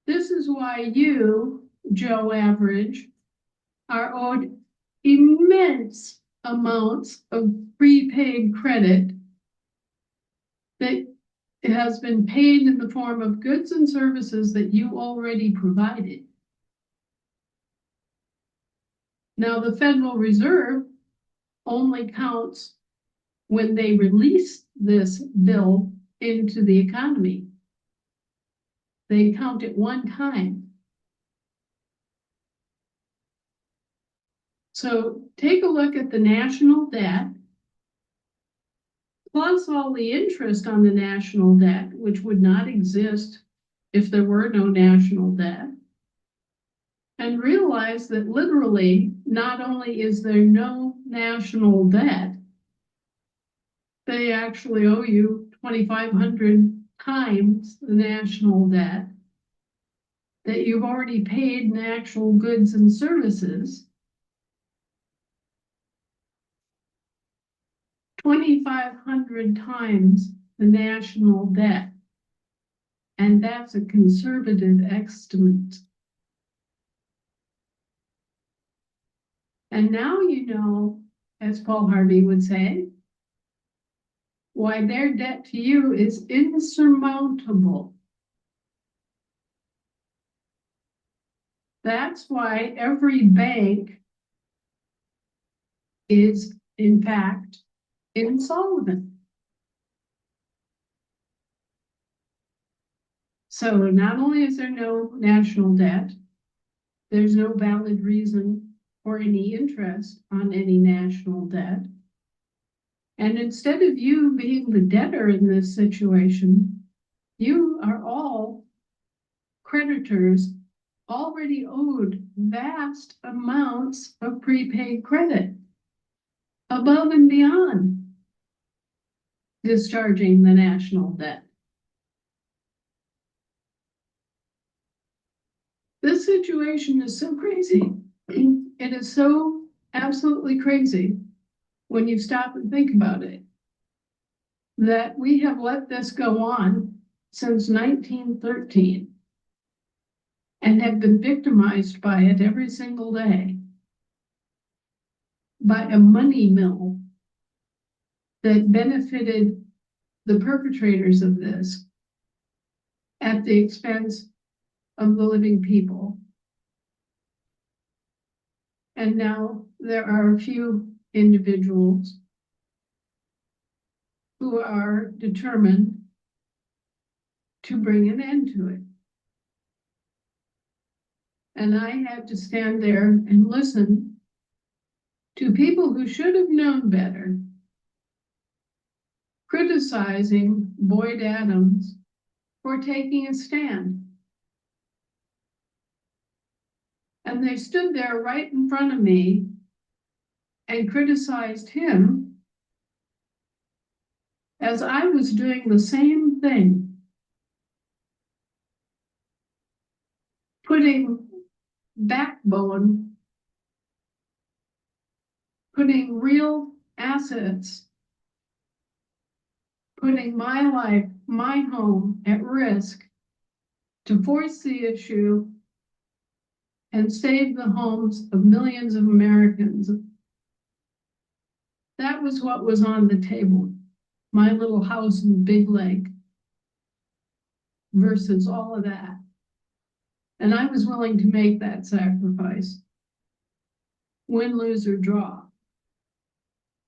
This is why you, Joe Average, are owed immense amounts of prepaid credit that has been paid in the form of goods and services that you already provided. Now, the Federal Reserve only counts when they release this bill into the economy. They count it one time. So take a look at the national debt, plus all the interest on the national debt, which would not exist if there were no national debt, and realize that literally not only is there no national debt, they actually owe you 2,500 times the national debt that you've already paid in actual goods and services. 2,500 times the national debt. And that's a conservative estimate. And now you know, as Paul Harvey would say, why their debt to you is insurmountable. That's why every bank is, in fact, insolvent. So not only is there no national debt, there's no valid reason or any interest on any national debt. And instead of you being the debtor in this situation, you are all creditors already owed vast amounts of prepaid credit above and beyond discharging the national debt. This situation is so crazy. It is so absolutely crazy when you stop and think about it, that we have let this go on since 1913 and have been victimized by it every single day by a money mill that benefited the perpetrators of this at the expense of the living people. And now there are a few individuals who are determined to bring an end to it. And I had to stand there and listen to people who should have known better, criticizing Boyd Adams for taking a stand. And they stood there right in front of me and criticized him as I was doing the same thing, putting backbone, putting real assets, putting my life, my home at risk to force the issue and save the homes of millions of Americans. That was what was on the table. My little house in Big Lake versus all of that. And I was willing to make that sacrifice, win, lose, or draw,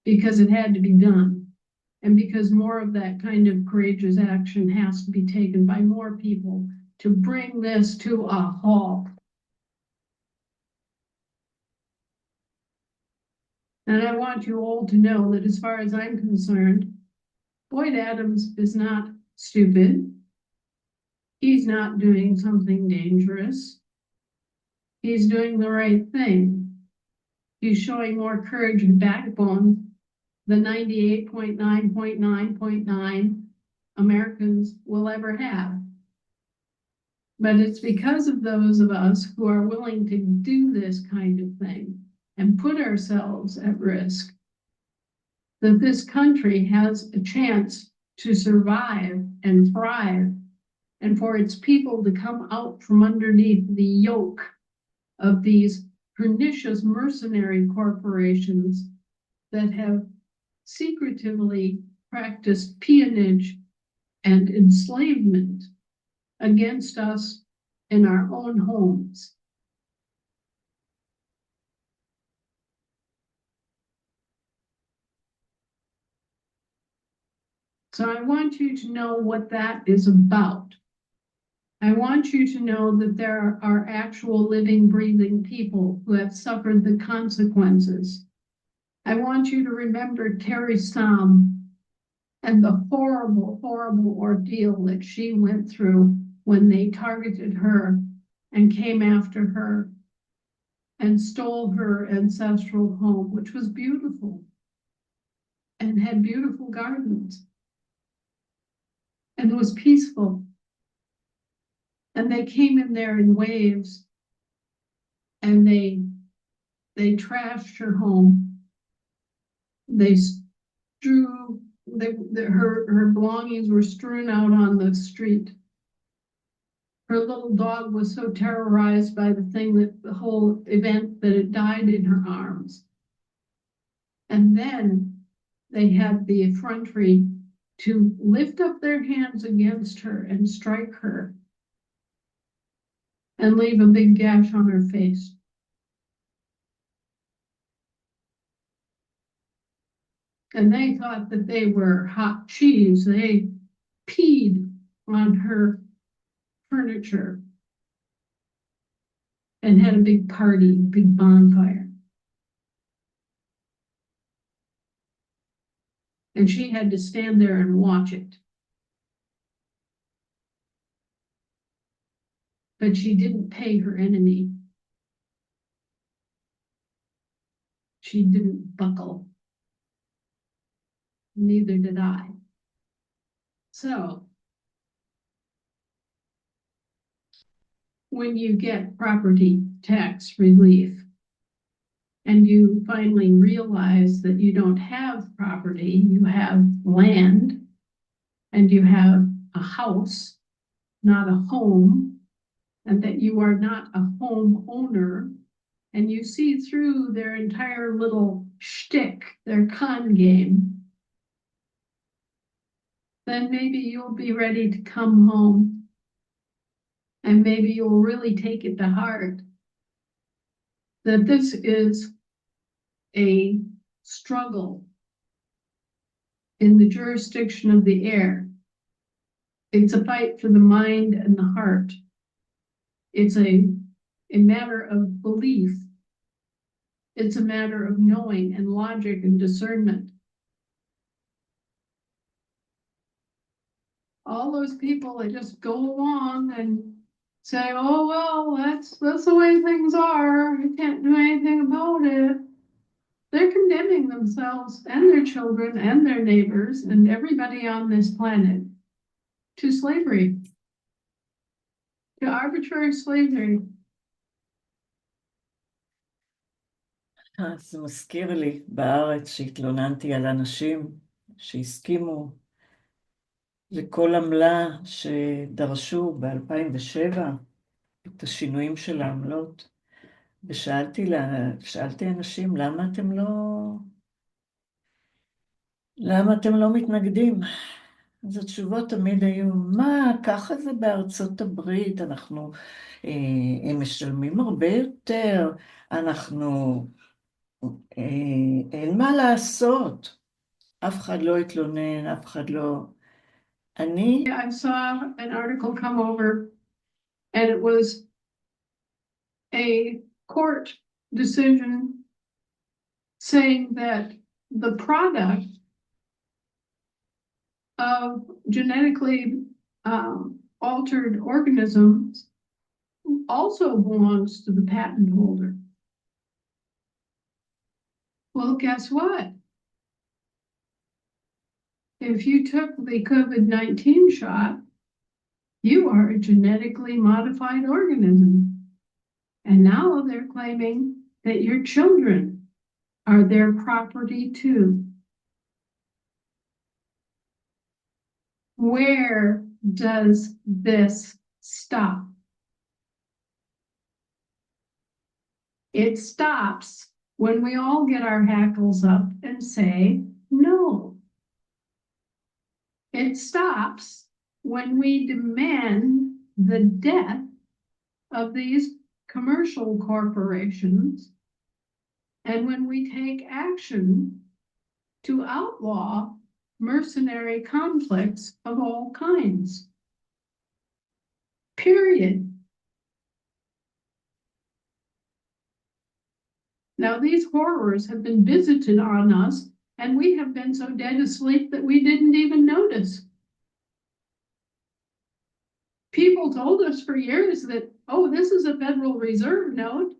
because it had to be done. And because more of that kind of courageous action has to be taken by more people to bring this to a halt. And I want you all to know that as far as I'm concerned, Boyd Adams is not stupid. He's not doing something dangerous. He's doing the right thing. He's showing more courage and backbone than 98.9.9.9 Americans will ever have. But it's because of those of us who are willing to do this kind of thing and put ourselves at risk that this country has a chance to survive and thrive, and for its people to come out from underneath the yoke of these pernicious mercenary corporations that have secretively practiced peonage and enslavement against us in our own homes. So I want you to know what that is about. I want you to know that there are actual living, breathing people who have suffered the consequences. I want you to remember Terry Sam and the horrible, horrible ordeal that she went through when they targeted her and came after her and stole her ancestral home, which was beautiful and had beautiful gardens and was peaceful. And they came in there in waves and they trashed her home. They strew, her belongings were strewn out on the street. Her little dog was so terrorized by the whole event that it died in her arms. And then they had the effrontery to lift up their hands against her and strike her and leave a big gash on her face. And they thought that they were hot cheese. They peed on her furniture and had a big party, big bonfire. And she had to stand there and watch it. But she didn't pay her enemy. She didn't buckle. Neither did I. So, when you get property tax relief and you finally realize that you don't have property, you have land, and you have a house, not a home, and that you are not a homeowner, and you see through their entire little shtick, their con game, then maybe you'll be ready to come home. And maybe you'll really take it to heart that this is a struggle in the jurisdiction of the air. It's a fight for the mind and the heart. It's a matter of belief. It's a matter of knowing and logic and discernment. All those people that just go along and say, oh, well, that's the way things are. You can't do anything about it. They're condemning themselves and their children and their neighbors and everybody on this planet to slavery, to arbitrary slavery. זה מזכיר לי בארץ שהתלוננתי על אנשים שהסכימו לכל עמלה שדרשו ב-2007 את השינויים של העמלות, ושאלתי אנשים, למה אתם לא מתנגדים? אז התשובות תמיד היו, מה, ככה זה בארצות הברית, הם משלמים הרבה יותר, אין מה לעשות, אף אחד לא התלונן, אף אחד לא... I saw an article come over, and it was a court decision saying that the product of genetically altered organisms also belongs to the patent holder. Well, guess what? If you took the COVID-19 shot, you are a genetically modified organism. And now they're claiming that your children are their property too. Where does this stop? It stops when we all get our hackles up and say no. It stops when we demand the death of these commercial corporations and when we take action to outlaw mercenary conflicts of all kinds. Period. Now, these horrors have been visited on us, and we have been so dead asleep that we didn't even notice. People told us for years that, oh, this is a Federal Reserve note.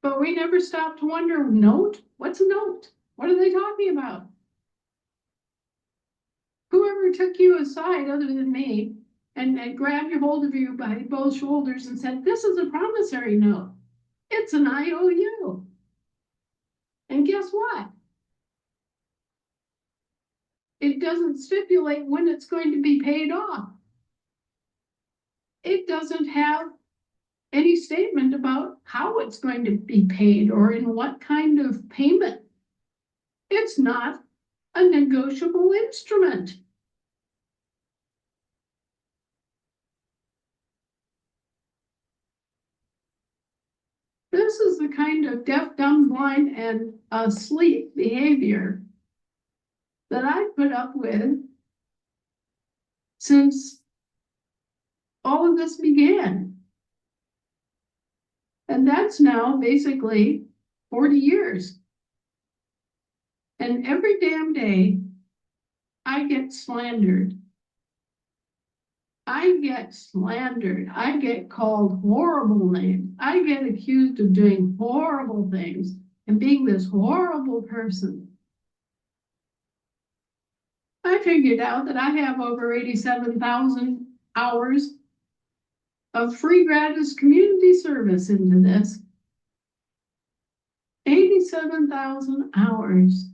But we never stopped to wonder, note? What's a note? What are they talking about? Whoever took you aside other than me and grabbed hold of you by both shoulders and said, this is a promissory note. It's an IOU. And guess what? It doesn't stipulate when it's going to be paid off. It doesn't have any statement about how it's going to be paid or in what kind of payment. It's not a negotiable instrument. This is the kind of deaf, dumb, blind, and asleep behavior that I put up with since all of this began. And that's now basically 40 years. And every damn day, I get slandered. I get slandered. I get called horrible names. I get accused of doing horrible things and being this horrible person. I figured out that I have over 87,000 hours of free gratis community service into this. 87,000 hours.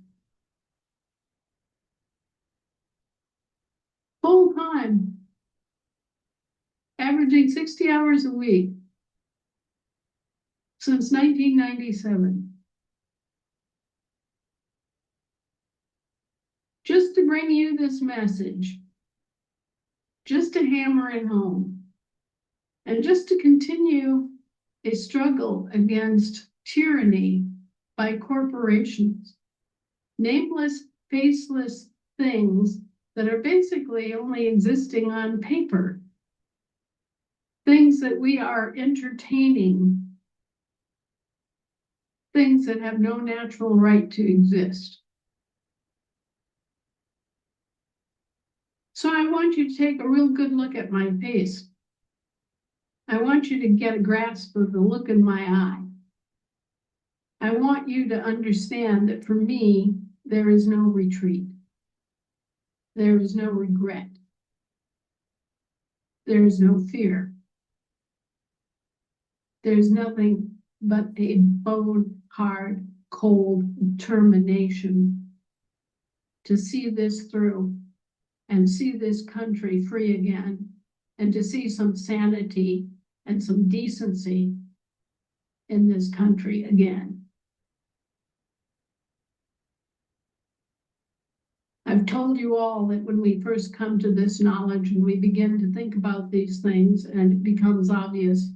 Full time. Averaging 60 hours a week since 1997. Just to bring you this message, just to hammer it home, and just to continue a struggle against tyranny by corporations, nameless, faceless things that are basically only existing on paper, things that we are entertaining, things that have no natural right to exist. So I want you to take a real good look at my face. I want you to get a grasp of the look in my eye. I want you to understand that for me, there is no retreat. There is no regret. There is no fear. There's nothing but a bone hard, cold determination to see this through and see this country free again, and to see some sanity and some decency in this country again. I've told you all that when we first come to this knowledge and we begin to think about these things, and it becomes obvious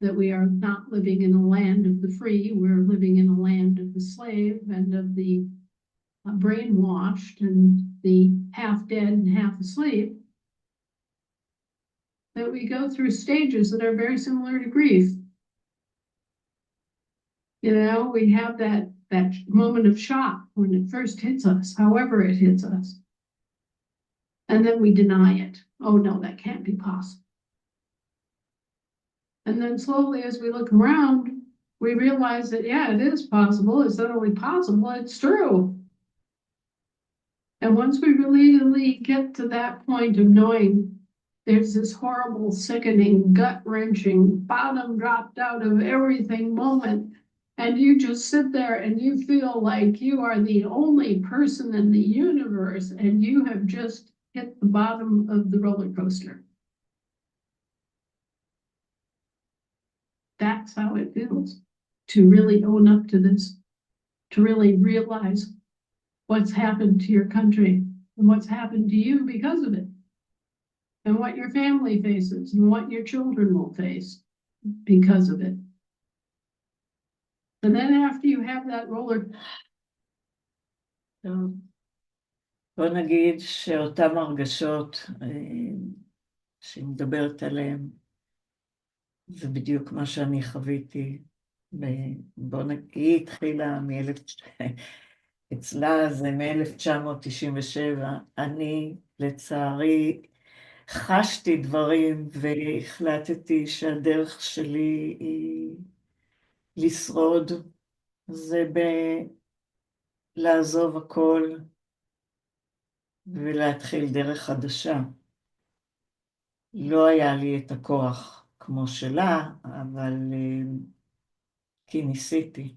that we are not living in a land of the free, we're living in a land of the slave and of the brainwashed and the half dead and half asleep, that we go through stages that are very similar to grief. You know, we have that moment of shock when it first hits us, however it hits us. And then we deny it. Oh no, that can't be possible. And then slowly as we look around, we realize that, yeah, it is possible. It's not only possible, it's true. And once we really get to that point of knowing there's this horrible, sickening, gut-wrenching, bottom dropped out of everything moment, and you just sit there and you feel like you are the only person in the universe and you have just hit the bottom of the roller coaster. That's how it feels to really own up to this, to really realize what's happened to your country and what's happened to you because of it, and what your family faces and what your children will face because of it. And then after you have that roller... טוב. בוא נגיד שאותם הרגשות שהיא מדברת עליהם, זה בדיוק מה שאני חוויתי. בוא נגיד, היא התחילה אצלה זה מ-1997. אני לצערי חשתי דברים והחלטתי שהדרך שלי היא לשרוד, זה לעזוב הכל ולהתחיל דרך חדשה. לא היה לי את הכוח כמו שלה, אבל כי ניסיתי.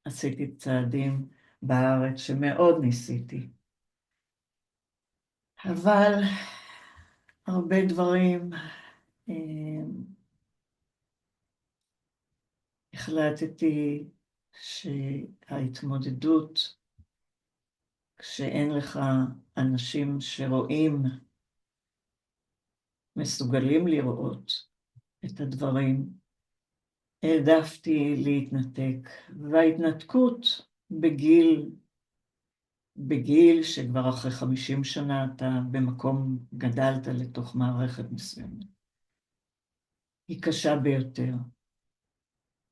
עשיתי צעדים בארץ שמאוד ניסיתי. אבל הרבה דברים החלטתי שההתמודדות, כשאין לך אנשים שרואים, מסוגלים לראות את הדברים, העדפתי להתנתק. וההתנתקות בגיל בגיל שכבר אחרי 50 שנה אתה במקום, גדלת לתוך מערכת מסוימת. היא קשה ביותר.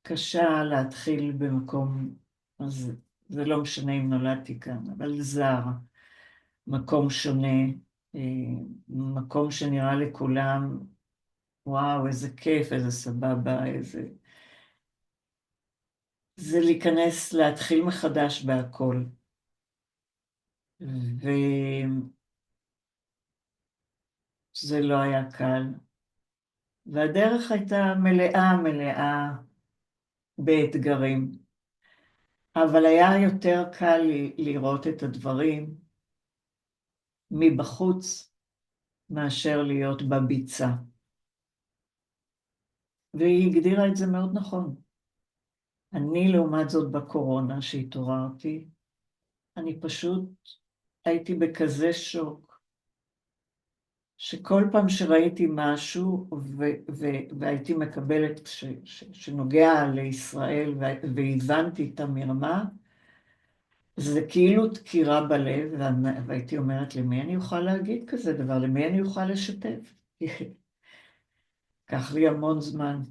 קשה להתחיל במקום, אז זה לא משנה אם נולדתי כאן, אבל זר, מקום שונה, אה, מקום שנראה לכולם, וואו, איזה כיף, איזה סבבה, איזה... זה להיכנס, להתחיל מחדש בהכל. וזה לא היה קל. והדרך הייתה מלאה מלאה באתגרים. אבל היה יותר קל לראות את הדברים מבחוץ מאשר להיות בביצה. והיא הגדירה את זה מאוד נכון. אני, לעומת זאת, בקורונה שהתעוררתי, אני פשוט הייתי בכזה שוק, שכל פעם שראיתי משהו והייתי מקבלת, שנוגע לישראל והבנתי את המרמה, זה כאילו דקירה בלב, והייתי אומרת, למי אני אוכל להגיד כזה דבר? למי אני אוכל לשתף? לקח לי המון זמן,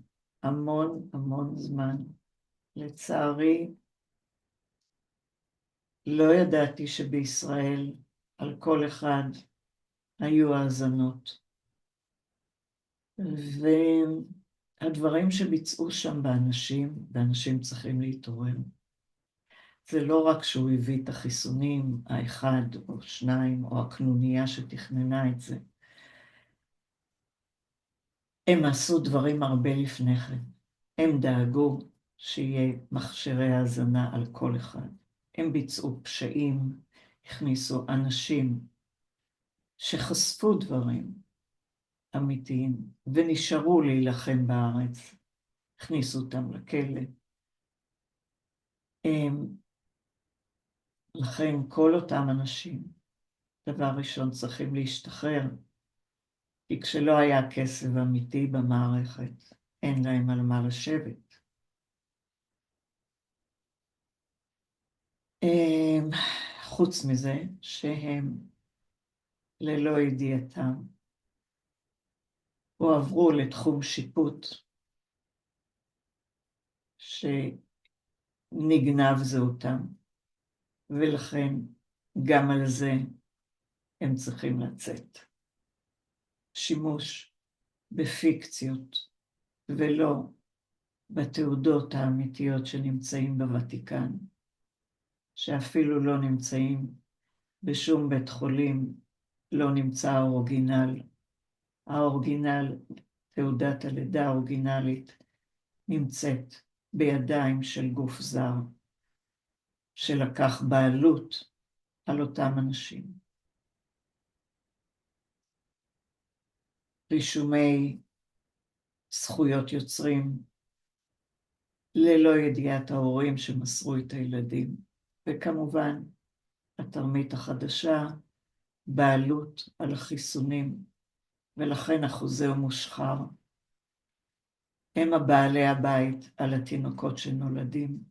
המון המון זמן. לצערי, לא ידעתי שבישראל על כל אחד היו האזנות. והדברים שביצעו שם באנשים, ואנשים צריכים להתעורר. זה לא רק שהוא הביא את החיסונים, האחד או שניים, או הקנוניה שתכננה את זה. הם עשו דברים הרבה לפני כן. הם דאגו שיהיה מכשירי האזנה על כל אחד. הם ביצעו פשעים, הכניסו אנשים שחשפו דברים אמיתיים ונשארו להילחם בארץ. הכניסו אותם לכלא. לכן כל אותם אנשים, דבר ראשון, צריכים להשתחרר, כי כשלא היה כסף אמיתי במערכת, אין להם על מה לשבת. חוץ מזה שהם ללא ידיעתם הועברו לתחום שיפוט שנגנב זהותם, ולכן גם על זה הם צריכים לצאת. שימוש בפיקציות ולא בתעודות האמיתיות שנמצאים בוותיקן, שאפילו לא נמצאים בשום בית חולים, לא נמצא האורגינל. האורגינל, תעודת הלידה האורגינלית, נמצאת בידיים של גוף זר, שלקח בעלות על אותם אנשים. רישומי זכויות יוצרים, ללא ידיעת ההורים שמסרו את הילדים, וכמובן, התרמית החדשה, בעלות על החיסונים, ולכן החוזה הוא מושחר. הם הבעלי הבית על התינוקות שנולדים.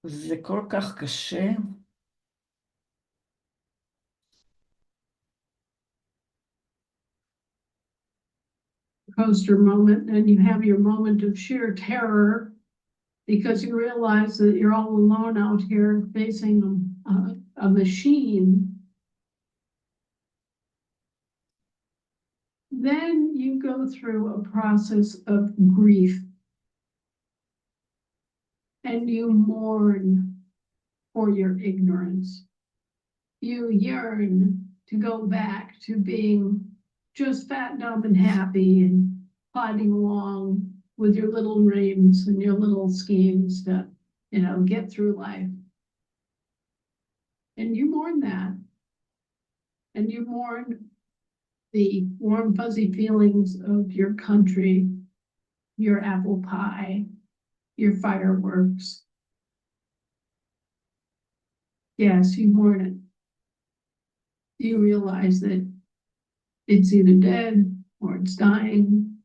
זה כל כך קשה. Coaster moment, and you have your moment of sheer terror because you realize that you're all alone out here facing a machine. Then you go through a process of grief and you mourn for your ignorance. You yearn to go back to being just fat, dumb, and happy and plodding along with your little dreams and your little schemes to, get through life. And you mourn that. And you mourn the warm, fuzzy feelings of your country, your apple pie, your fireworks. Yes, you mourn it. You realize that it's either dead or it's dying.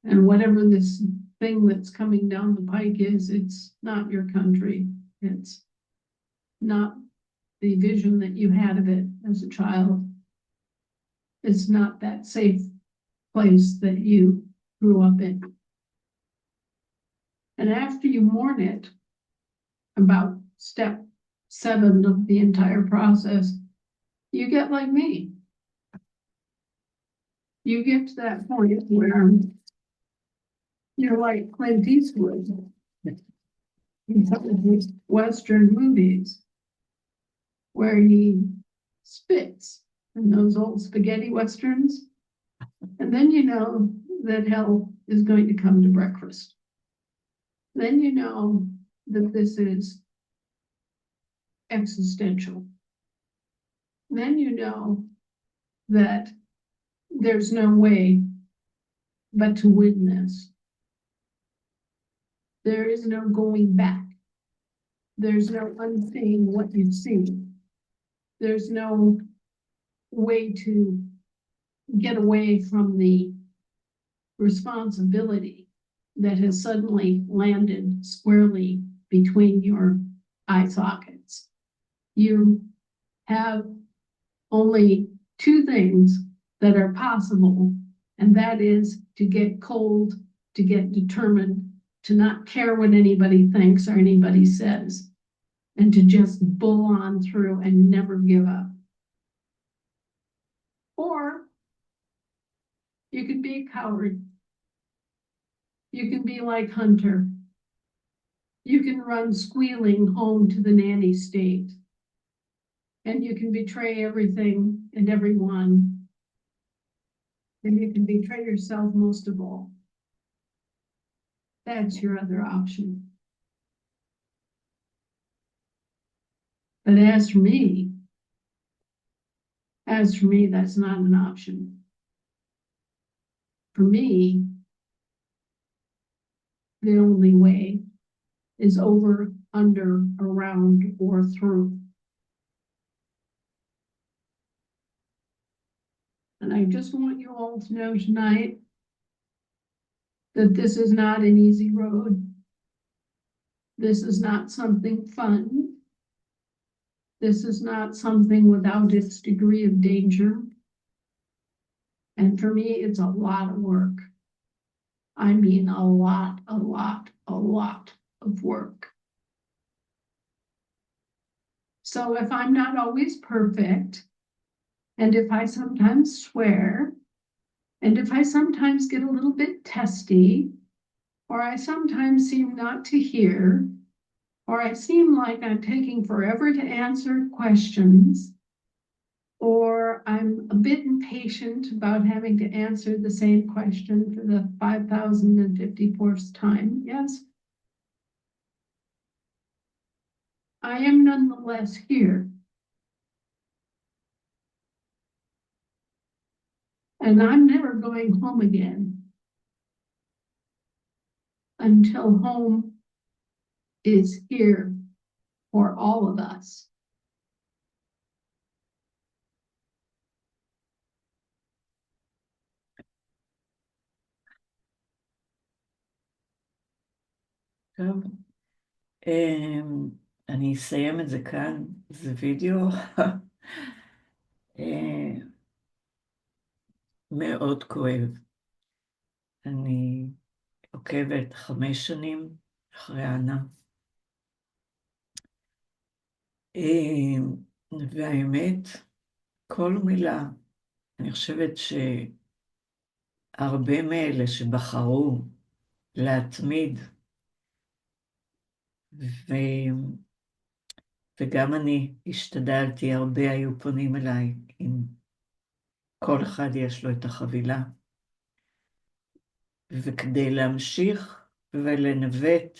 And whatever this thing that's coming down the pike is it's not your country. It's not the vision that you had of it as a child. It's not that safe place that you grew up in. And after you mourn it, about step 7 of the entire process, you get like me. You get to that point where you're like Clint Eastwood in some of these Western movies, where he spits in those old spaghetti Westerns. And then you know that hell is going to come to breakfast. Then you know that this is existential. Then you know that there's no way but to win this. There is no going back. There's no unsaying what you've seen. There's no way to get away from the responsibility that has suddenly landed squarely between your eye sockets. You have only 2 things that are possible, and that is to get cold, to get determined, to not care what anybody thinks or anybody says, and to just bull on through and never give up. Or you could be a coward. You can be like Hunter. You can run squealing home to the nanny state. And you can betray everything and everyone. And you can betray yourself most of all. That's your other option. But as for me, that's not an option. For me, the only way is over, under, around, or through. And I just want you all to know tonight that this is not an easy road. This is not something fun. This is not something without its degree of danger. And for me, it's a lot of work. I mean, a lot of work. So if I'm not always perfect, and if I sometimes swear, and if I sometimes get a little bit testy, or I sometimes seem not to hear, or I seem like I'm taking forever to answer questions, or I'm a bit impatient about having to answer the same question for the 5,054th time, yes, I am nonetheless here. And I'm never going home again until home is here for all of us. טוב, אני אסיים את זה כאן, זה וידאו מאוד כואב. אני עוקבת 5 שנים אחרי אנה. והאמת, כל מילה, אני חושבת שהרבה מאלה שבחרו להתמיד, וגם אני השתדלתי, הרבה היו פונים אליי, אם כל אחד יש לו את החבילה. וכדי להמשיך ולנווט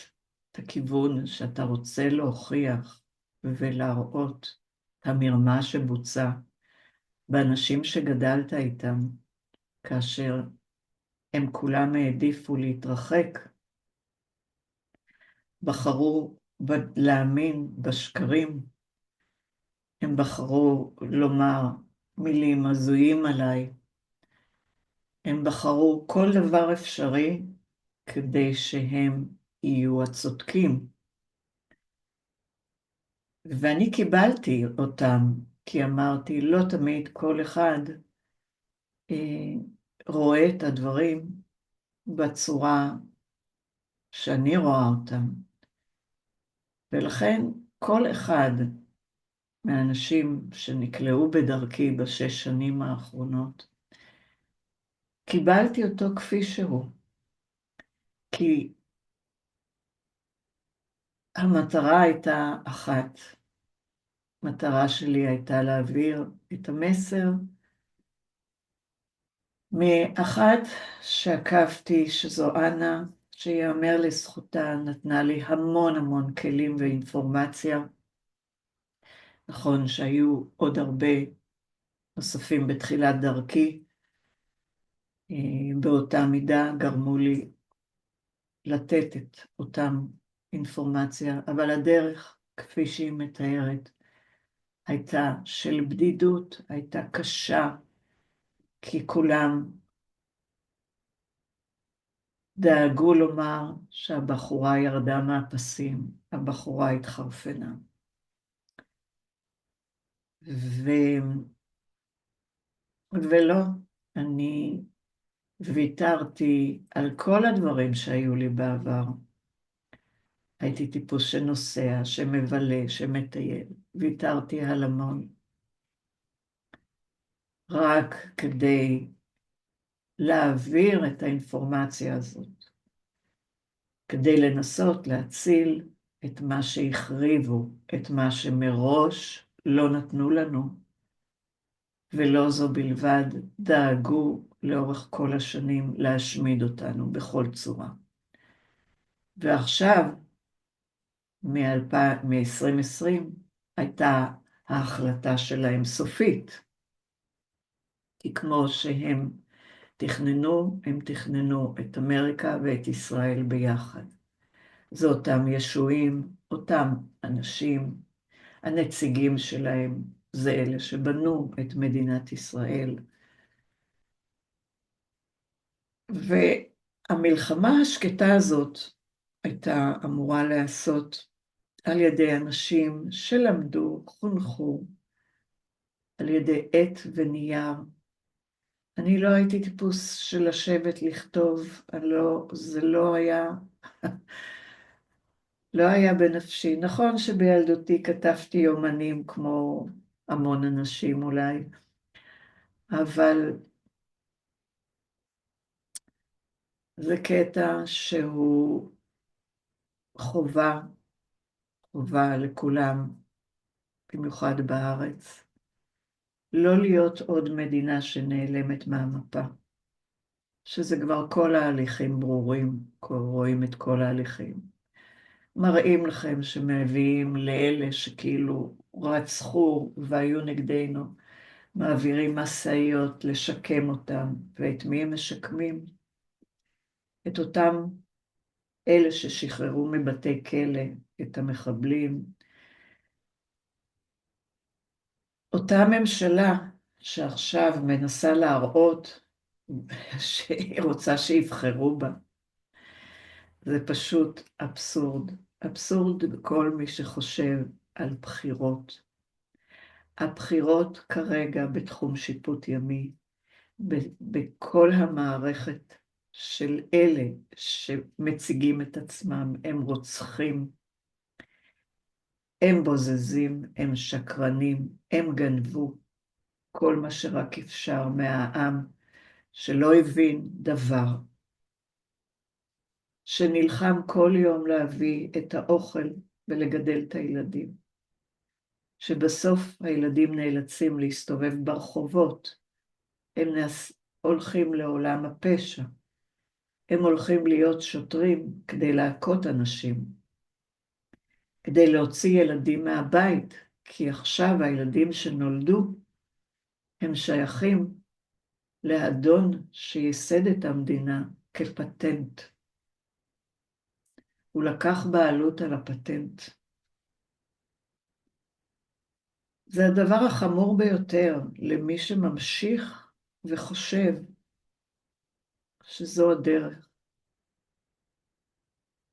את הכיוון שאתה רוצה להוכיח ולהראות את המרמה שבוצע באנשים שגדלת איתם, כאשר הם כולם העדיפו להתרחק, בחרו להאמין בשקרים, הם בחרו לומר מילים הזויים עליי, הם בחרו כל דבר אפשרי כדי שהם יהיו הצודקים. ואני קיבלתי אותם, כי אמרתי, לא תמיד כל אחד רואה את הדברים בצורה שאני רואה אותם. ולכן כל אחד מהאנשים שנקלעו בדרכי בשש שנים האחרונות, קיבלתי אותו כפי שהוא. כי המטרה הייתה אחת. המטרה שלי הייתה להעביר את המסר מאחת שעקבתי, שזו אנה, שיאמר לזכותה, נתנה לי המון המון כלים ואינפורמציה. נכון שהיו עוד הרבה נוספים בתחילת דרכי, באותה מידה גרמו לי לתת את אותם אינפורמציה, אבל הדרך, כפי שהיא מתארת, הייתה של בדידות, הייתה קשה, כי כולם דאגו לומר שהבחורה ירדה מהפסים, הבחורה התחרפנה. ולא, אני ויתרתי על כל הדברים שהיו לי בעבר. הייתי טיפוס שנוסע, שמבלה, שמטייל. ויתרתי על המון. רק כדי להעביר את האינפורמציה הזאת. כדי לנסות להציל את מה שהחריבו, את מה שמראש לא נתנו לנו. ולא זו בלבד, דאגו לאורך כל השנים להשמיד אותנו בכל צורה. ועכשיו, מ-2020, הייתה ההחלטה שלהם סופית. כי כמו שהם תכננו, הם תכננו את אמריקה ואת ישראל ביחד. זה אותם ישועים, אותם אנשים, הנציגים שלהם, זה אלה שבנו את מדינת ישראל. והמלחמה השקטה הזאת הייתה אמורה להיעשות על ידי אנשים שלמדו, חונכו, על ידי עט ונייר. אני לא הייתי טיפוס של לשבת לכתוב, זה לא היה, לא היה בנפשי. נכון שבילדותי כתבתי יומנים כמו המון אנשים אולי, אבל זה קטע שהוא חובה לכולם, במיוחד בארץ. לא להיות עוד מדינה שנעלמת מהמפה. שזה כבר כל ההליכים ברורים, רואים את כל ההליכים. מראים לכם שמביאים לאלה שכאילו רצחו והיו נגדנו, מעבירים מסעיות לשקם אותם, ואת מי הם משקמים? את אותם אלה ששחררו מבתי כלא, את המחבלים. אותה ממשלה שעכשיו מנסה להראות שהיא רוצה שיבחרו בה. זה פשוט אבסורד. אבסורד בכל מי שחושב על בחירות. הבחירות כרגע בתחום שיפוט ימי, בכל המערכת של אלה שמציגים את עצמם, הם רוצחים, הם בוזזים, הם שקרנים, הם גנבו כל מה שרק אפשר מהעם שלא הבין דבר, שנלחם כל יום להביא את האוכל ולגדל את הילדים, שבסוף הילדים נאלצים להסתובב ברחובות, הם הולכים לעולם הפשע, הם הולכים להיות שוטרים כדי להכות אנשים, כדי להוציא ילדים מהבית, כי עכשיו הילדים שנולדו הם שייכים לאדון שייסד את המדינה כפטנט. הוא לקח בעלות על הפטנט. זה הדבר החמור ביותר למי שממשיך וחושב שזו הדרך.